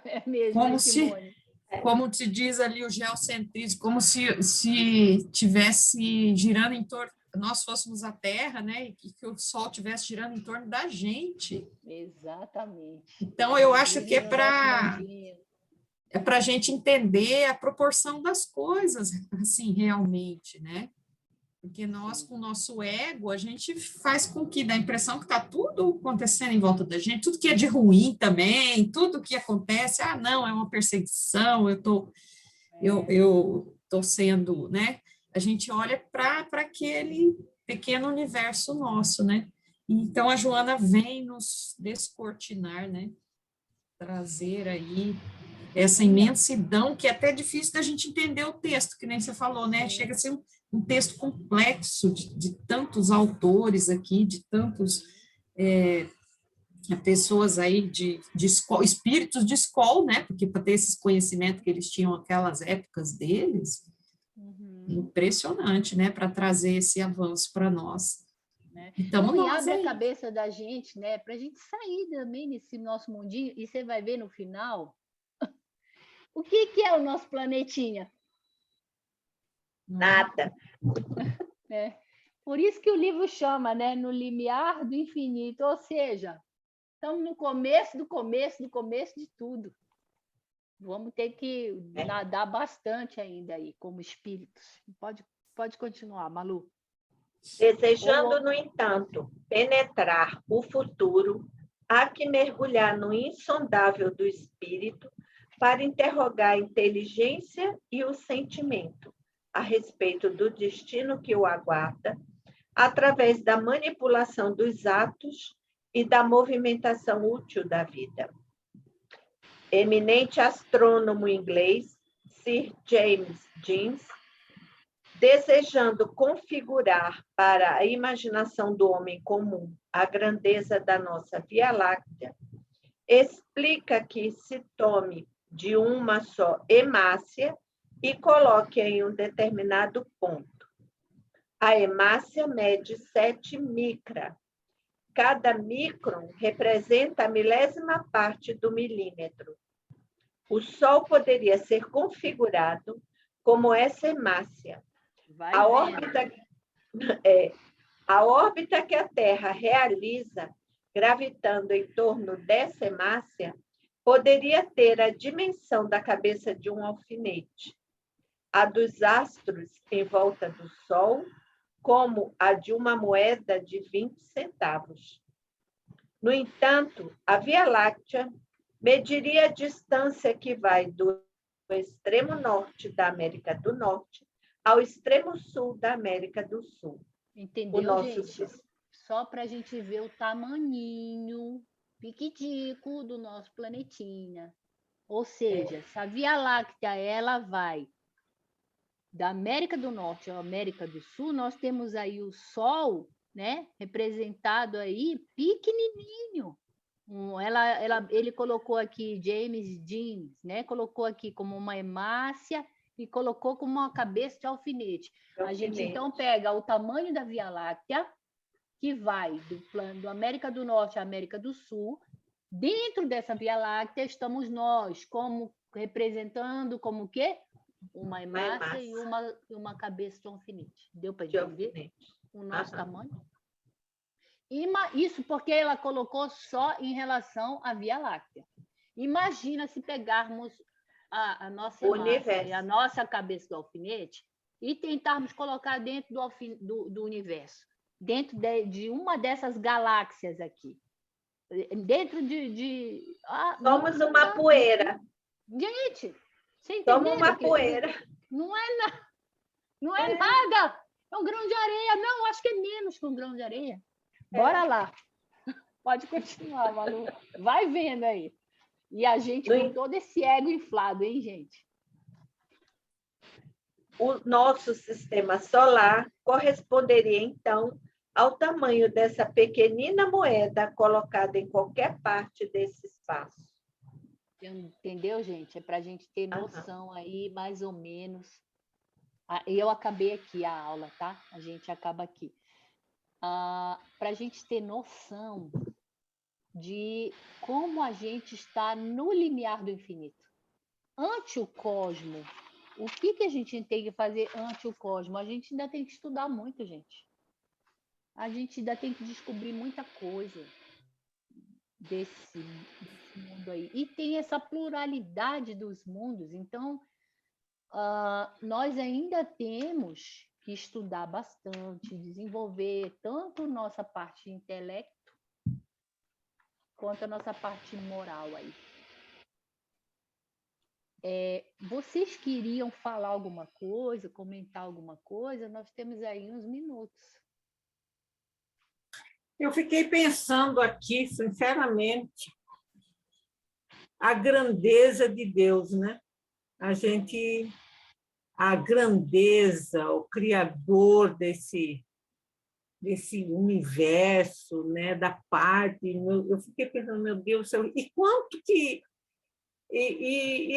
É mesmo, né, Simone? Como te diz ali o geocentrismo, como se tivesse girando em torno, nós fôssemos a Terra, né? E que o Sol estivesse girando em torno da gente. Exatamente. Então, eu acho que No nosso mundinho. é para a gente entender a proporção das coisas, assim, realmente, né? Porque nós, com o nosso ego, a gente faz com que dá a impressão que está tudo acontecendo em volta da gente, tudo que é de ruim também, tudo que acontece, não, é uma perseguição, eu tô sendo, né? A gente olha para aquele pequeno universo nosso, né? Então, a Joana vem nos descortinar, né? Trazer aí essa imensidão que é até difícil da gente entender o texto, que nem você falou, né? Chega a ser um texto complexo de tantos autores aqui, de tantos pessoas aí de escola, espíritos de escola, né? Porque para ter esses conhecimentos que eles tinham aquelas épocas deles, impressionante, né? Para trazer esse avanço para nós. Então, e abre a cabeça da gente, né? Para a gente sair também desse nosso mundinho, e você vai ver no final o que é o nosso planetinha. Nada. Por isso que o livro chama, né? No limiar do infinito, ou seja, estamos no começo do começo do começo de tudo. Vamos ter que nadar bastante ainda aí, como espíritos. Pode continuar, Malu. Desejando, no entanto, penetrar o futuro, há que mergulhar no insondável do espírito para interrogar a inteligência e o sentimento a respeito do destino que o aguarda, através da manipulação dos atos e da movimentação útil da vida. Eminente astrônomo inglês, Sir James Jeans, desejando configurar para a imaginação do homem comum a grandeza da nossa Via Láctea, explica que se tome de uma só hemácia e coloque em um determinado ponto. A hemácia mede 7 micra. cada micron representa a milésima parte do milímetro. O Sol poderia ser configurado como essa hemácia. A órbita que a Terra realiza, gravitando em torno dessa hemácia, poderia ter a dimensão da cabeça de um alfinete, a dos astros em volta do Sol, como a de uma moeda de 20 centavos. No entanto, a Via Láctea mediria a distância que vai do extremo norte da América do Norte ao extremo sul da América do Sul. Entendeu, gente? Só para a gente ver o tamaninho piquitico do nosso planetinha. Ou seja, se a Via Láctea ela vai da América do Norte à América do Sul, nós temos aí o Sol, né, representado aí pequenininho. Ele colocou aqui, James Dean, né, colocou aqui como uma hemácia e colocou como uma cabeça de alfinete. A gente então pega o tamanho da Via Láctea, que vai do América do Norte à América do Sul. Dentro dessa Via Láctea estamos nós, como representando como o quê? Uma hemácia e uma cabeça de alfinete. Deu para entender o nosso tamanho? Isso porque ela colocou só em relação à Via Láctea. Imagina se pegarmos a nossa hemácia e a nossa cabeça do alfinete e tentarmos colocar dentro do universo, dentro de uma dessas galáxias aqui. Dentro somos uma poeira. Gente, você entendeu? Somos uma poeira. Não é nada. É um grão de areia. Não, acho que é menos que um grão de areia. Bora lá. Pode continuar, Malu. Vai vendo aí. E a gente com todo esse ego inflado, hein, gente? O nosso sistema solar corresponderia, então, ao tamanho dessa pequenina moeda colocada em qualquer parte desse espaço. Entendeu, gente? É para a gente ter noção aí, mais ou menos. Eu acabei aqui a aula, tá? A gente acaba aqui. Para a gente ter noção de como a gente está no limiar do infinito. Ante o cosmo, o que a gente tem que fazer ante o cosmo? A gente ainda tem que estudar muito, gente. A gente ainda tem que descobrir muita coisa desse mundo aí. E tem essa pluralidade dos mundos. Então, nós ainda temos que estudar bastante, desenvolver tanto nossa parte de intelecto quanto a nossa parte moral aí. Vocês queriam falar alguma coisa, comentar alguma coisa? Nós temos aí uns minutos. Eu fiquei pensando aqui, sinceramente, a grandeza de Deus, né? A grandeza, o criador desse universo, né? Da parte. Eu fiquei pensando, meu Deus do céu, e quanto que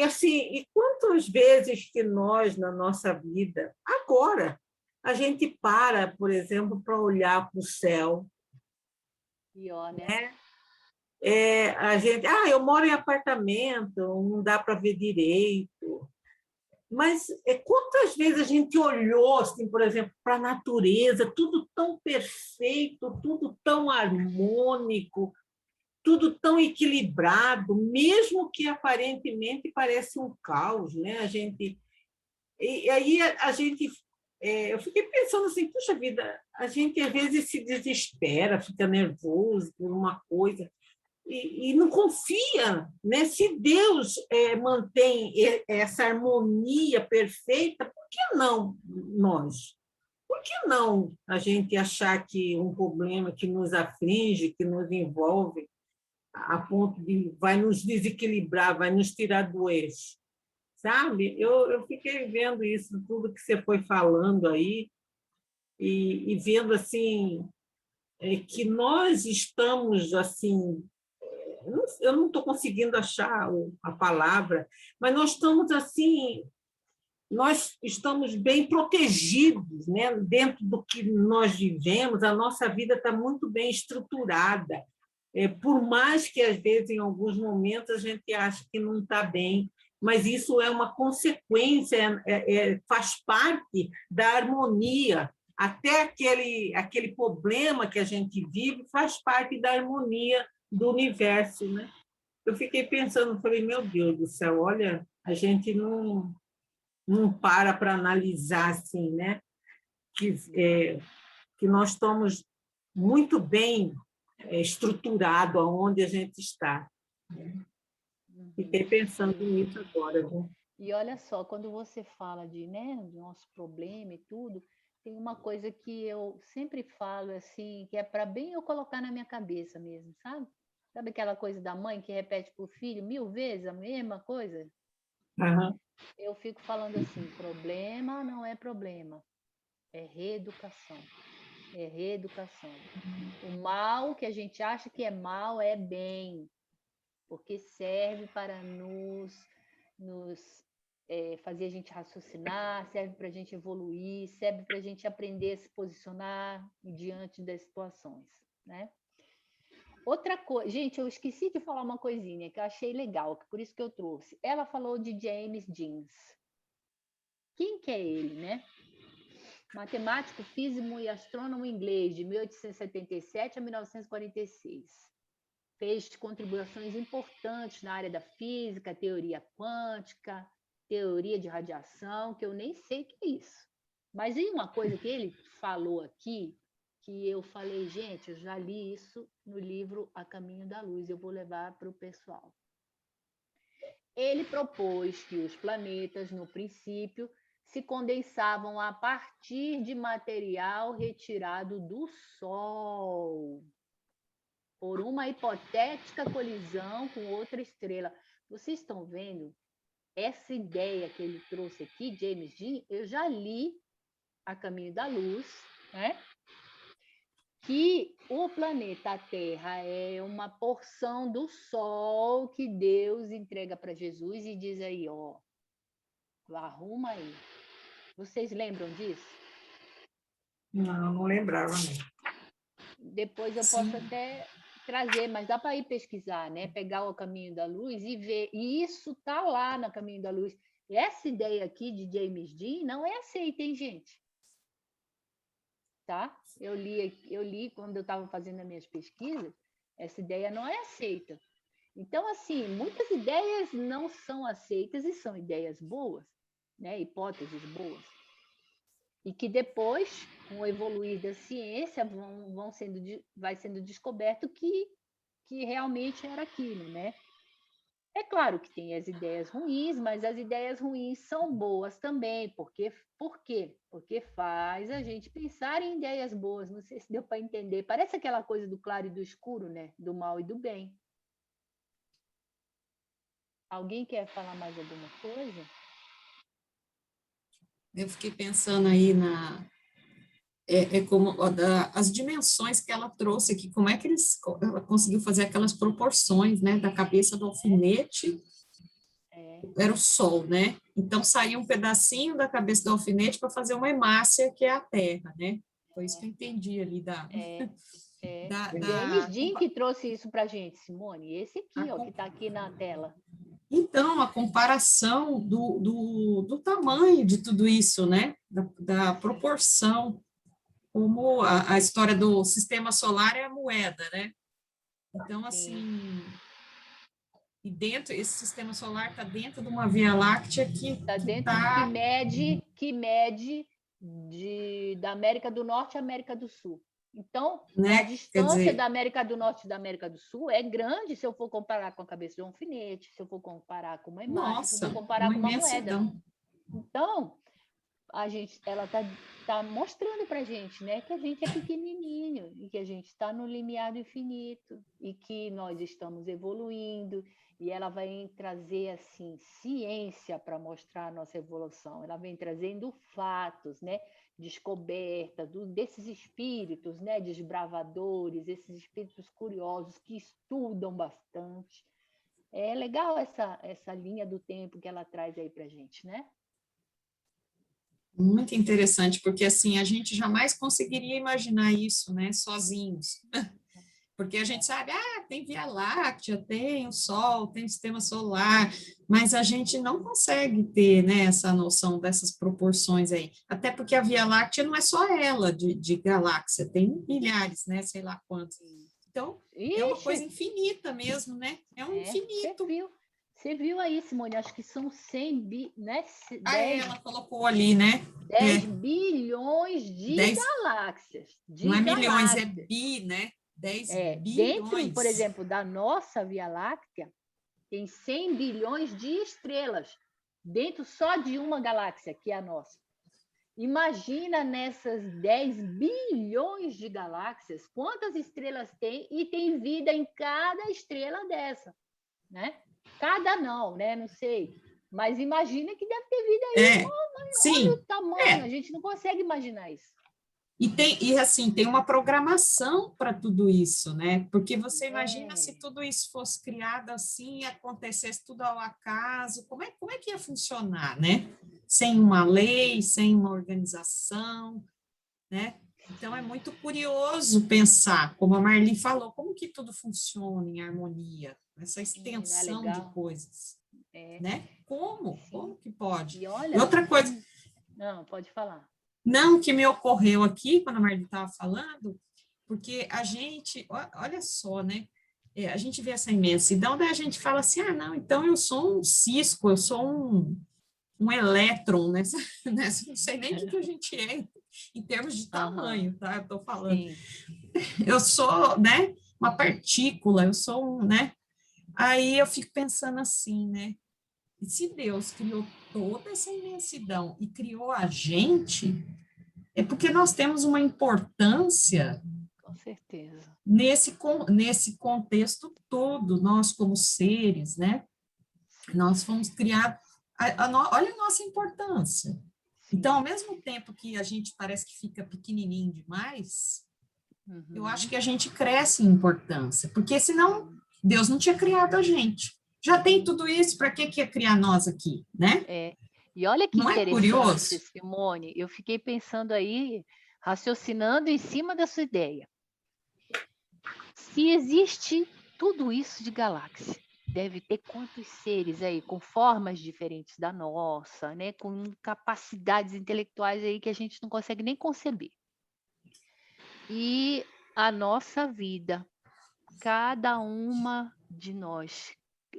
assim, quantas vezes que nós, na nossa vida, agora, a gente para, por exemplo, para olhar para o céu. Pior, né? A gente, eu moro em apartamento, não dá para ver direito. Mas quantas vezes a gente olhou, assim, por exemplo, para a natureza, tudo tão perfeito, tudo tão harmônico, tudo tão equilibrado, mesmo que aparentemente pareça um caos, né? E aí a gente, eu fiquei pensando assim, puxa vida, a gente às vezes se desespera, fica nervoso por uma coisa e não confia, né? Se Deus mantém essa harmonia perfeita, por que não nós? Por que não a gente achar que um problema que nos aflige, que nos envolve, a ponto de vai nos desequilibrar, vai nos tirar do eixo, sabe? Eu fiquei vendo isso, tudo que você foi falando aí, e vendo assim que nós estamos assim, eu não estou conseguindo achar a palavra, mas nós estamos assim nós estamos bem protegidos, né? Dentro do que nós vivemos, a nossa vida está muito bem estruturada. Por mais que, às vezes, em alguns momentos, a gente ache que não está bem, mas isso é uma consequência, faz parte da harmonia. Até aquele problema que a gente vive faz parte da harmonia do universo, né? Eu fiquei pensando, falei, meu Deus do céu, olha, a gente não para analisar assim, né? Que nós estamos muito bem estruturado aonde a gente está. Fiquei pensando nisso agora. Viu? E olha só, quando você fala né, do nosso problema e tudo, tem uma coisa que eu sempre falo assim, que é para bem eu colocar na minha cabeça mesmo, sabe? Sabe aquela coisa da mãe que repete para o filho 1000 vezes a mesma coisa? Uhum. Eu fico falando assim, problema não é problema, é reeducação. É reeducação. O mal que a gente acha que é mal é bem, porque serve para nos fazer a gente raciocinar, serve para a gente evoluir, serve para a gente aprender a se posicionar diante das situações, né? Outra coisa, gente, eu esqueci de falar uma coisinha que eu achei legal, por isso que eu trouxe. Ela falou de James Jeans. Quem que é ele, né? Matemático, físico e astrônomo inglês, de 1877 a 1946. Fez contribuições importantes na área da física, teoria quântica, teoria de radiação, que eu nem sei o que é isso. Mas em uma coisa que ele falou aqui, que eu falei, gente, eu já li isso no livro A Caminho da Luz, eu vou levar para o pessoal. Ele propôs que os planetas, no princípio, se condensavam a partir de material retirado do Sol, por uma hipotética colisão com outra estrela. Vocês estão vendo essa ideia que ele trouxe aqui, James Dean? Eu já li A Caminho da Luz, né? Que o planeta Terra é uma porção do Sol que Deus entrega para Jesus e diz aí, ó, arruma aí. Vocês lembram disso? Não lembrava, não. Depois eu Sim. posso até trazer, mas dá para ir pesquisar, né? Pegar o Caminho da Luz e ver. E isso tá lá no Caminho da Luz. Essa ideia aqui de James Dean não é aceita, hein, gente? Tá? Eu li quando eu estava fazendo as minhas pesquisas, essa ideia não é aceita. Então, assim, muitas ideias não são aceitas e são ideias boas, né? Hipóteses boas. E que depois, com o evoluir da ciência, vai sendo descoberto que realmente era aquilo, né? É claro que tem as ideias ruins, mas as ideias ruins são boas também. Por quê? Porque faz a gente pensar em ideias boas. Não sei se deu para entender. Parece aquela coisa do claro e do escuro, né? Do mal e do bem. Alguém quer falar mais alguma coisa? Eu fiquei pensando aí como as dimensões que ela trouxe aqui, como é que ela conseguiu fazer aquelas proporções, né, da cabeça do alfinete, era o Sol, né? Então saía um pedacinho da cabeça do alfinete para fazer uma hemácia, que é a Terra, né? Foi isso que eu entendi ali James Dean que trouxe isso para a gente, Simone. Esse aqui, ó, que está aqui na tela. Então, a comparação do tamanho de tudo isso, né? Da proporção, como a história do sistema solar é a moeda, né? Então, assim, e dentro, esse sistema solar está dentro de uma Via Láctea que mede da América do Norte à América do Sul. Então, né? a distância da América do Norte e da América do Sul é grande se eu for comparar com a cabeça de um alfinete, se eu for comparar com uma imagem, se eu for comparar com uma moeda. Então, ela tá mostrando para a gente, né, que a gente é pequenininho e que a gente está no limiar do infinito e que nós estamos evoluindo. E ela vai trazer assim ciência para mostrar a nossa evolução. Ela vem trazendo fatos, né, descoberta desses espíritos, né, desbravadores, esses espíritos curiosos que estudam bastante. É legal essa linha do tempo que ela traz aí para a gente, né? Muito interessante, porque assim, a gente jamais conseguiria imaginar isso, né, sozinhos. Porque a gente sabe, tem Via Láctea, tem o Sol, tem o Sistema Solar, mas a gente não consegue ter, né, essa noção dessas proporções aí. Até porque a Via Láctea não é só ela de galáxia, tem milhares, né, sei lá quantos. Então, é uma coisa Ixi, infinita mesmo, né? É um infinito. Você viu aí, Simone, acho que são 100 né? Ela colocou ali, né? 10 bilhões de 10, galáxias. não é milhões, é bi, né? 10 Dentro, bilhões. por exemplo, da nossa Via Láctea, tem 100 bilhões de estrelas, dentro só de uma galáxia, que é a nossa. Imagina nessas 10 bilhões de galáxias, quantas estrelas tem, e tem vida em cada estrela dessa, né? Cada não, né? Não sei. Mas imagina que deve ter vida aí. Olha o tamanho, a gente não consegue imaginar isso. E assim, tem uma programação para tudo isso, né? Porque você imagina se tudo isso fosse criado assim, acontecesse tudo ao acaso, como é que ia funcionar, né? Sem uma lei, sem uma organização, né? Então, é muito curioso pensar, como a Marli falou, como que tudo funciona em harmonia, essa extensão de coisas, né? Como? Como que pode? E olha, e outra coisa... Não, pode falar. Não, que me ocorreu aqui, quando a Marli estava falando, porque a gente, olha só, né? A gente vê essa imensidão, daí a gente fala assim, não, então eu sou um cisco, eu sou um elétron, né? Não sei nem o que a gente é em termos de tamanho, tá? Eu estou falando. Sim. Eu sou, né? Uma partícula, eu sou né? Aí eu fico pensando assim, né? E se Deus criou toda essa imensidão e criou a gente, é porque nós temos uma importância. Com certeza. Nesse contexto todo, nós como seres, né? Nós fomos criados. Olha a nossa importância. Então, ao mesmo tempo que a gente parece que fica pequenininho demais, eu acho que a gente cresce em importância, porque senão Deus não tinha criado a gente. Já tem tudo isso, para que ia criar nós aqui, né? E olha que não interessante, é curioso? Simone, eu fiquei pensando aí, raciocinando em cima da sua ideia. Se existe tudo isso de galáxia, deve ter quantos seres aí com formas diferentes da nossa, né? Com capacidades intelectuais aí que a gente não consegue nem conceber. E a nossa vida, cada uma de nós,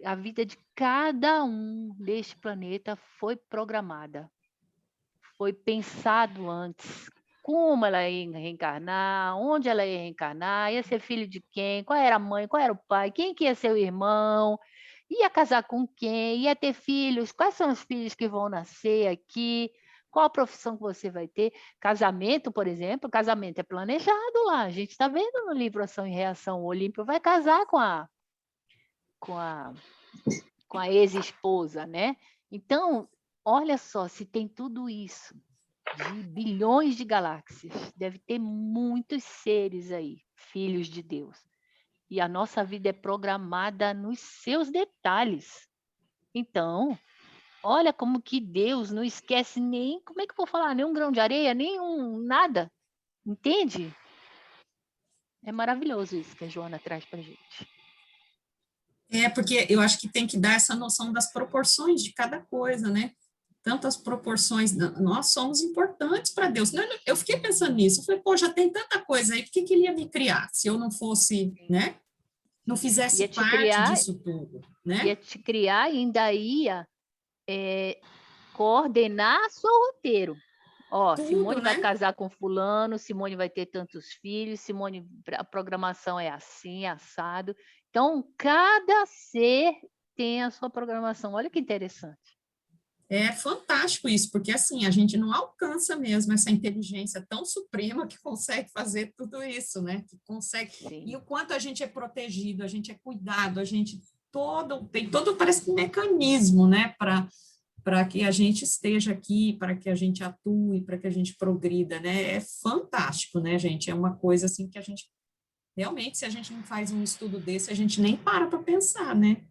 a vida de cada um deste planeta foi programada, foi pensado antes. Como ela ia reencarnar, onde ela ia reencarnar, ia ser filho de quem, qual era a mãe, qual era o pai, quem que ia ser o irmão, ia casar com quem, ia ter filhos, quais são os filhos que vão nascer aqui, qual a profissão que você vai ter. Casamento, por exemplo, casamento é planejado lá, a gente está vendo no livro Ação e Reação, o Olímpio vai casar com a ex-esposa, né? Então, olha só, se tem tudo isso, de bilhões de galáxias, deve ter muitos seres aí, filhos de Deus. E a nossa vida é programada nos seus detalhes. Então, olha como que Deus não esquece nem, como é que eu vou falar, nem um grão de areia, nem nada. Entende? É maravilhoso isso que a Joana traz para a gente. Porque eu acho que tem que dar essa noção das proporções de cada coisa, né? Tantas proporções, nós somos importantes para Deus. Eu fiquei pensando nisso, eu falei, pô, já tem tanta coisa aí, por que ele ia me criar se eu não fosse, né? Não fizesse parte disso tudo, né? Ia te criar e ainda ia coordenar seu roteiro. Tudo, Simone vai casar com fulano, Simone vai ter tantos filhos, Simone, a programação é assim, assado. Então, cada ser tem a sua programação. Olha que interessante. É fantástico isso, porque assim, a gente não alcança mesmo essa inteligência tão suprema que consegue fazer tudo isso, né? Que consegue. Sim. E o quanto a gente é protegido, a gente é cuidado, a gente tem todo, parece um mecanismo, né? Para que a gente esteja aqui, para que a gente atue, para que a gente progrida, né? É fantástico, né, gente? É uma coisa assim que a gente realmente, se a gente não faz um estudo desse, a gente nem para pensar, né?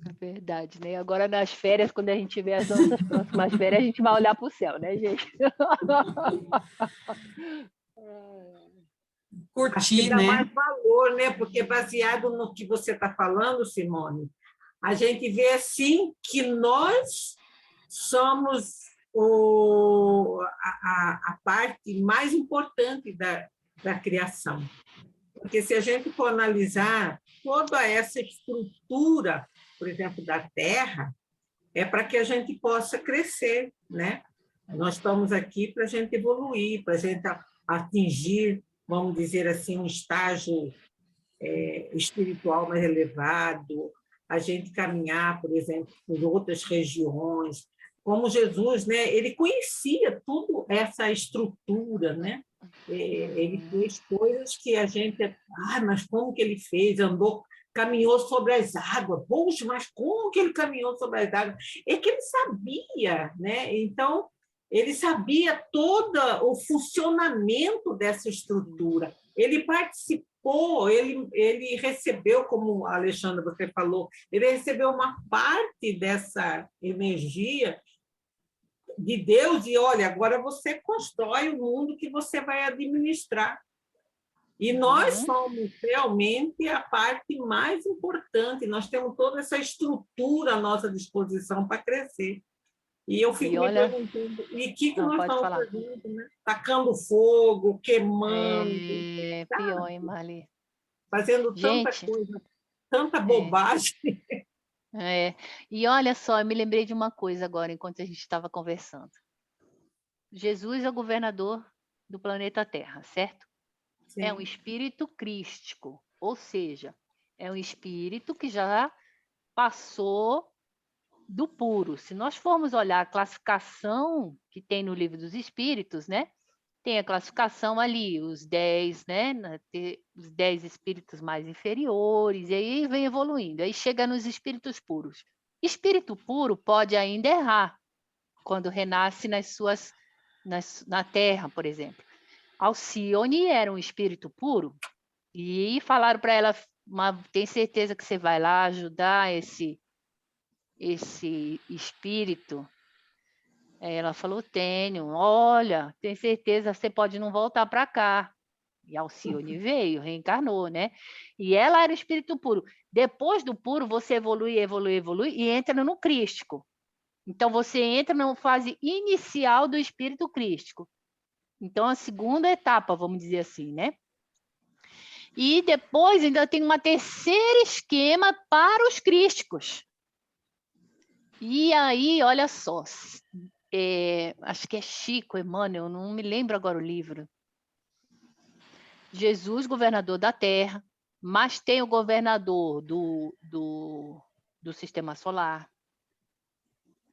É verdade, né? Agora nas férias, quando a gente tiver as nossas próximas férias, a gente vai olhar para o céu, né, gente? Acho que Curtir, dá né? mais valor, né? Porque baseado no que você está falando, Simone, a gente vê assim que nós somos a parte mais importante da criação. Porque se a gente for analisar toda essa estrutura, por exemplo, da Terra, é para que a gente possa crescer, né? Nós estamos aqui para a gente evoluir, para a gente atingir, vamos dizer assim, um estágio espiritual mais elevado, a gente caminhar, por exemplo, por outras regiões. Como Jesus, né? Ele conhecia tudo essa estrutura, né? Ele fez coisas que a gente... mas como que ele fez? Andou, caminhou sobre as águas. Poxa, mas como que ele caminhou sobre as águas? É que ele sabia, né? Então, ele sabia todo o funcionamento dessa estrutura. Ele participou, ele recebeu, como a Alexandra, você falou, ele recebeu uma parte dessa energia de Deus e, olha, agora você constrói o mundo que você vai administrar. E nós somos realmente a parte mais importante, nós temos toda essa estrutura à nossa disposição para crescer. E eu fico me perguntando, e o que nós estamos fazendo, né? Tacando fogo, queimando. É pior, hein, Marli? Fazendo tanta Gente, coisa, tanta bobagem. E olha só, eu me lembrei de uma coisa agora, enquanto a gente estava conversando. Jesus é o governador do planeta Terra, certo? Sim. É um espírito crístico, ou seja, é um espírito que já passou do puro. Se nós formos olhar a classificação que tem no Livro dos Espíritos, né? Tem a classificação ali, os 10, né? Os 10 espíritos mais inferiores, e aí vem evoluindo. Aí chega nos espíritos puros. Espírito puro pode ainda errar quando renasce na Terra, por exemplo. Alcione era um espírito puro e falaram para ela, tem certeza que você vai lá ajudar esse espírito? Ela falou, tenho. Olha, tem certeza, você pode não voltar para cá. E Alcione veio, reencarnou, né? E ela era o espírito puro. Depois do puro, você evolui e entra no crístico. Então, você entra na fase inicial do espírito crístico. Então, a segunda etapa, vamos dizer assim, né? E depois ainda tem uma terceira esquema para os crísticos. E aí, olha só, acho que é Chico, Emmanuel, não me lembro agora o livro. Jesus, governador da Terra, mas tem o governador do Sistema Solar.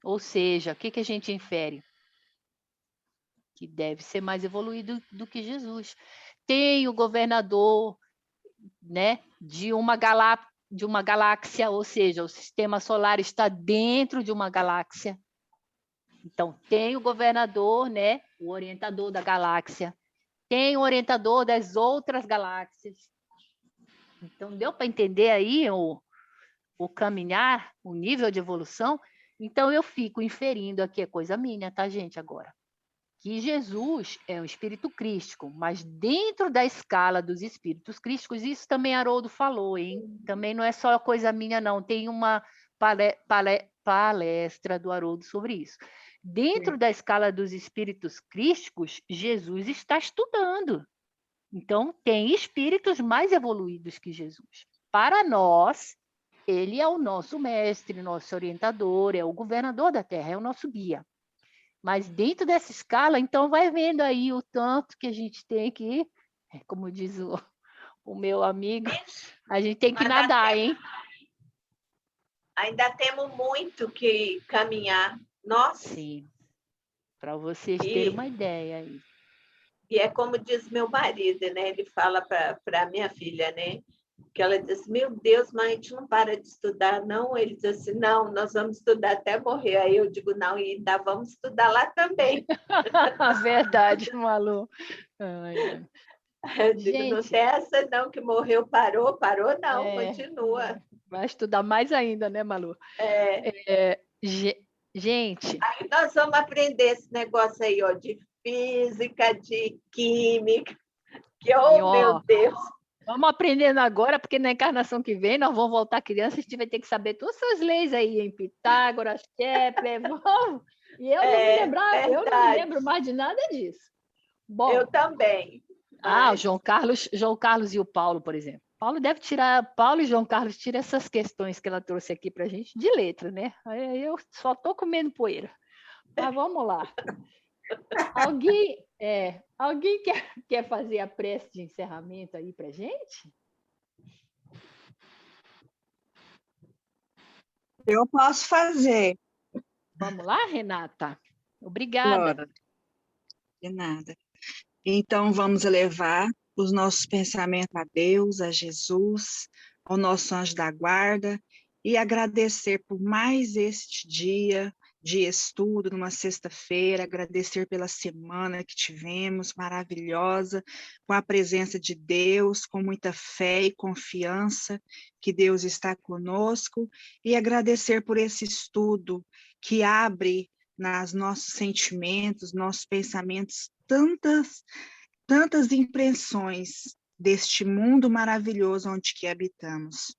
Ou seja, o que a gente infere? Que deve ser mais evoluído do que Jesus. Tem o governador, né, de uma galáxia, ou seja, o Sistema Solar está dentro de uma galáxia. Então, tem o governador, né, o orientador da galáxia, tem o orientador das outras galáxias. Então, deu para entender aí o caminhar, o nível de evolução? Então, eu fico inferindo aqui, é coisa minha, tá, gente, agora? Que Jesus é um espírito crístico, mas dentro da escala dos espíritos crísticos, isso também Haroldo falou, hein? Também não é só coisa minha, não. Tem uma palestra do Haroldo sobre isso. Dentro da escala dos espíritos crísticos, Jesus está estudando. Então, tem espíritos mais evoluídos que Jesus. Para nós, ele é o nosso mestre, nosso orientador, é o governador da Terra, é o nosso guia. Mas dentro dessa escala, então, vai vendo aí o tanto que a gente tem que, como diz o meu amigo, a gente tem que nadar, hein? Ainda temos muito que caminhar. Nossa! Sim, para vocês terem uma ideia aí. E é como diz meu marido, né? Ele fala para minha filha, né? Que ela diz, meu Deus, mas a gente não para de estudar, não? Ele diz assim, não, nós vamos estudar até morrer. Aí eu digo, não, e ainda vamos estudar lá também. Verdade, Malu. Eu digo, não Gente, tem essa não, que morreu, parou, parou não, é, continua. vai estudar mais ainda, né, Malu? É, Gente, aí nós vamos aprender esse negócio aí, ó, de física, de química, que, e oh, meu ó, Deus, vamos aprendendo agora, porque na encarnação que vem nós vamos voltar criança, a gente vai ter que saber todas essas leis aí, em Pitágoras, Kepler, vamos. E eu não me verdade. lembro mais de nada disso. Eu Bom, também. o Mas João Carlos e o Paulo, por exemplo. Paulo e João Carlos tiram essas questões que ela trouxe aqui para a gente de letra, né? Aí eu só estou comendo poeira. Mas vamos lá. Alguém quer fazer a prece de encerramento aí para gente? Eu posso fazer, Vamos lá, Renata? Obrigada. Flora, de nada. Então, vamos elevar os nossos pensamentos a Deus, a Jesus, ao nosso anjo da guarda e agradecer por mais este dia de estudo, numa sexta-feira, agradecer pela semana que tivemos, maravilhosa, com a presença de Deus, com muita fé e confiança que Deus está conosco, e agradecer por esse estudo que abre nos nossos sentimentos, nossos pensamentos, tantas impressões deste mundo maravilhoso onde que habitamos.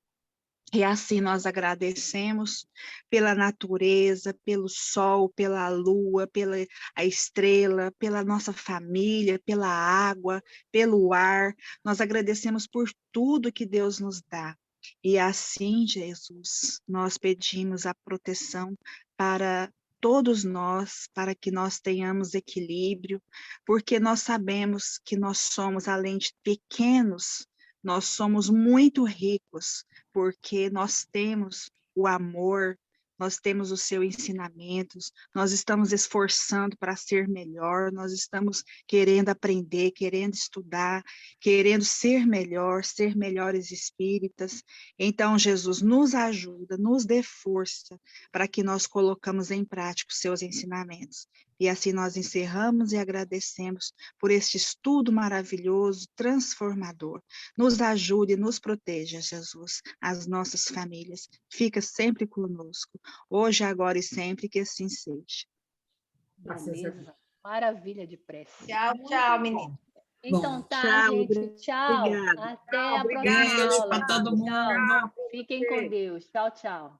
E assim nós agradecemos pela natureza, pelo sol, pela lua, pela a estrela, pela nossa família, pela água, pelo ar. Nós agradecemos por tudo que Deus nos dá. E assim, Jesus, nós pedimos a proteção para todos nós, para que nós tenhamos equilíbrio, porque nós sabemos que nós somos, além de pequenos, nós somos muito ricos, porque nós temos o amor, nós temos os seus ensinamentos, nós estamos esforçando para ser melhor, nós estamos querendo aprender, querendo estudar, querendo ser melhor, ser melhores espíritas. Então, Jesus, nos ajuda, nos dê força para que nós colocamos em prática os seus ensinamentos. E assim nós encerramos e agradecemos por este estudo maravilhoso, transformador. Nos ajude e nos proteja, Jesus, as nossas famílias. Fica sempre conosco, hoje, agora e sempre, que assim seja. Beleza. Maravilha de prece. Tchau, Muito tchau, bom. menino. Então tá, Tchau, gente. Tchau. obrigada. Até a próxima Beijo aula. para todo Tchau. mundo. Fiquem com Deus. Tchau, tchau.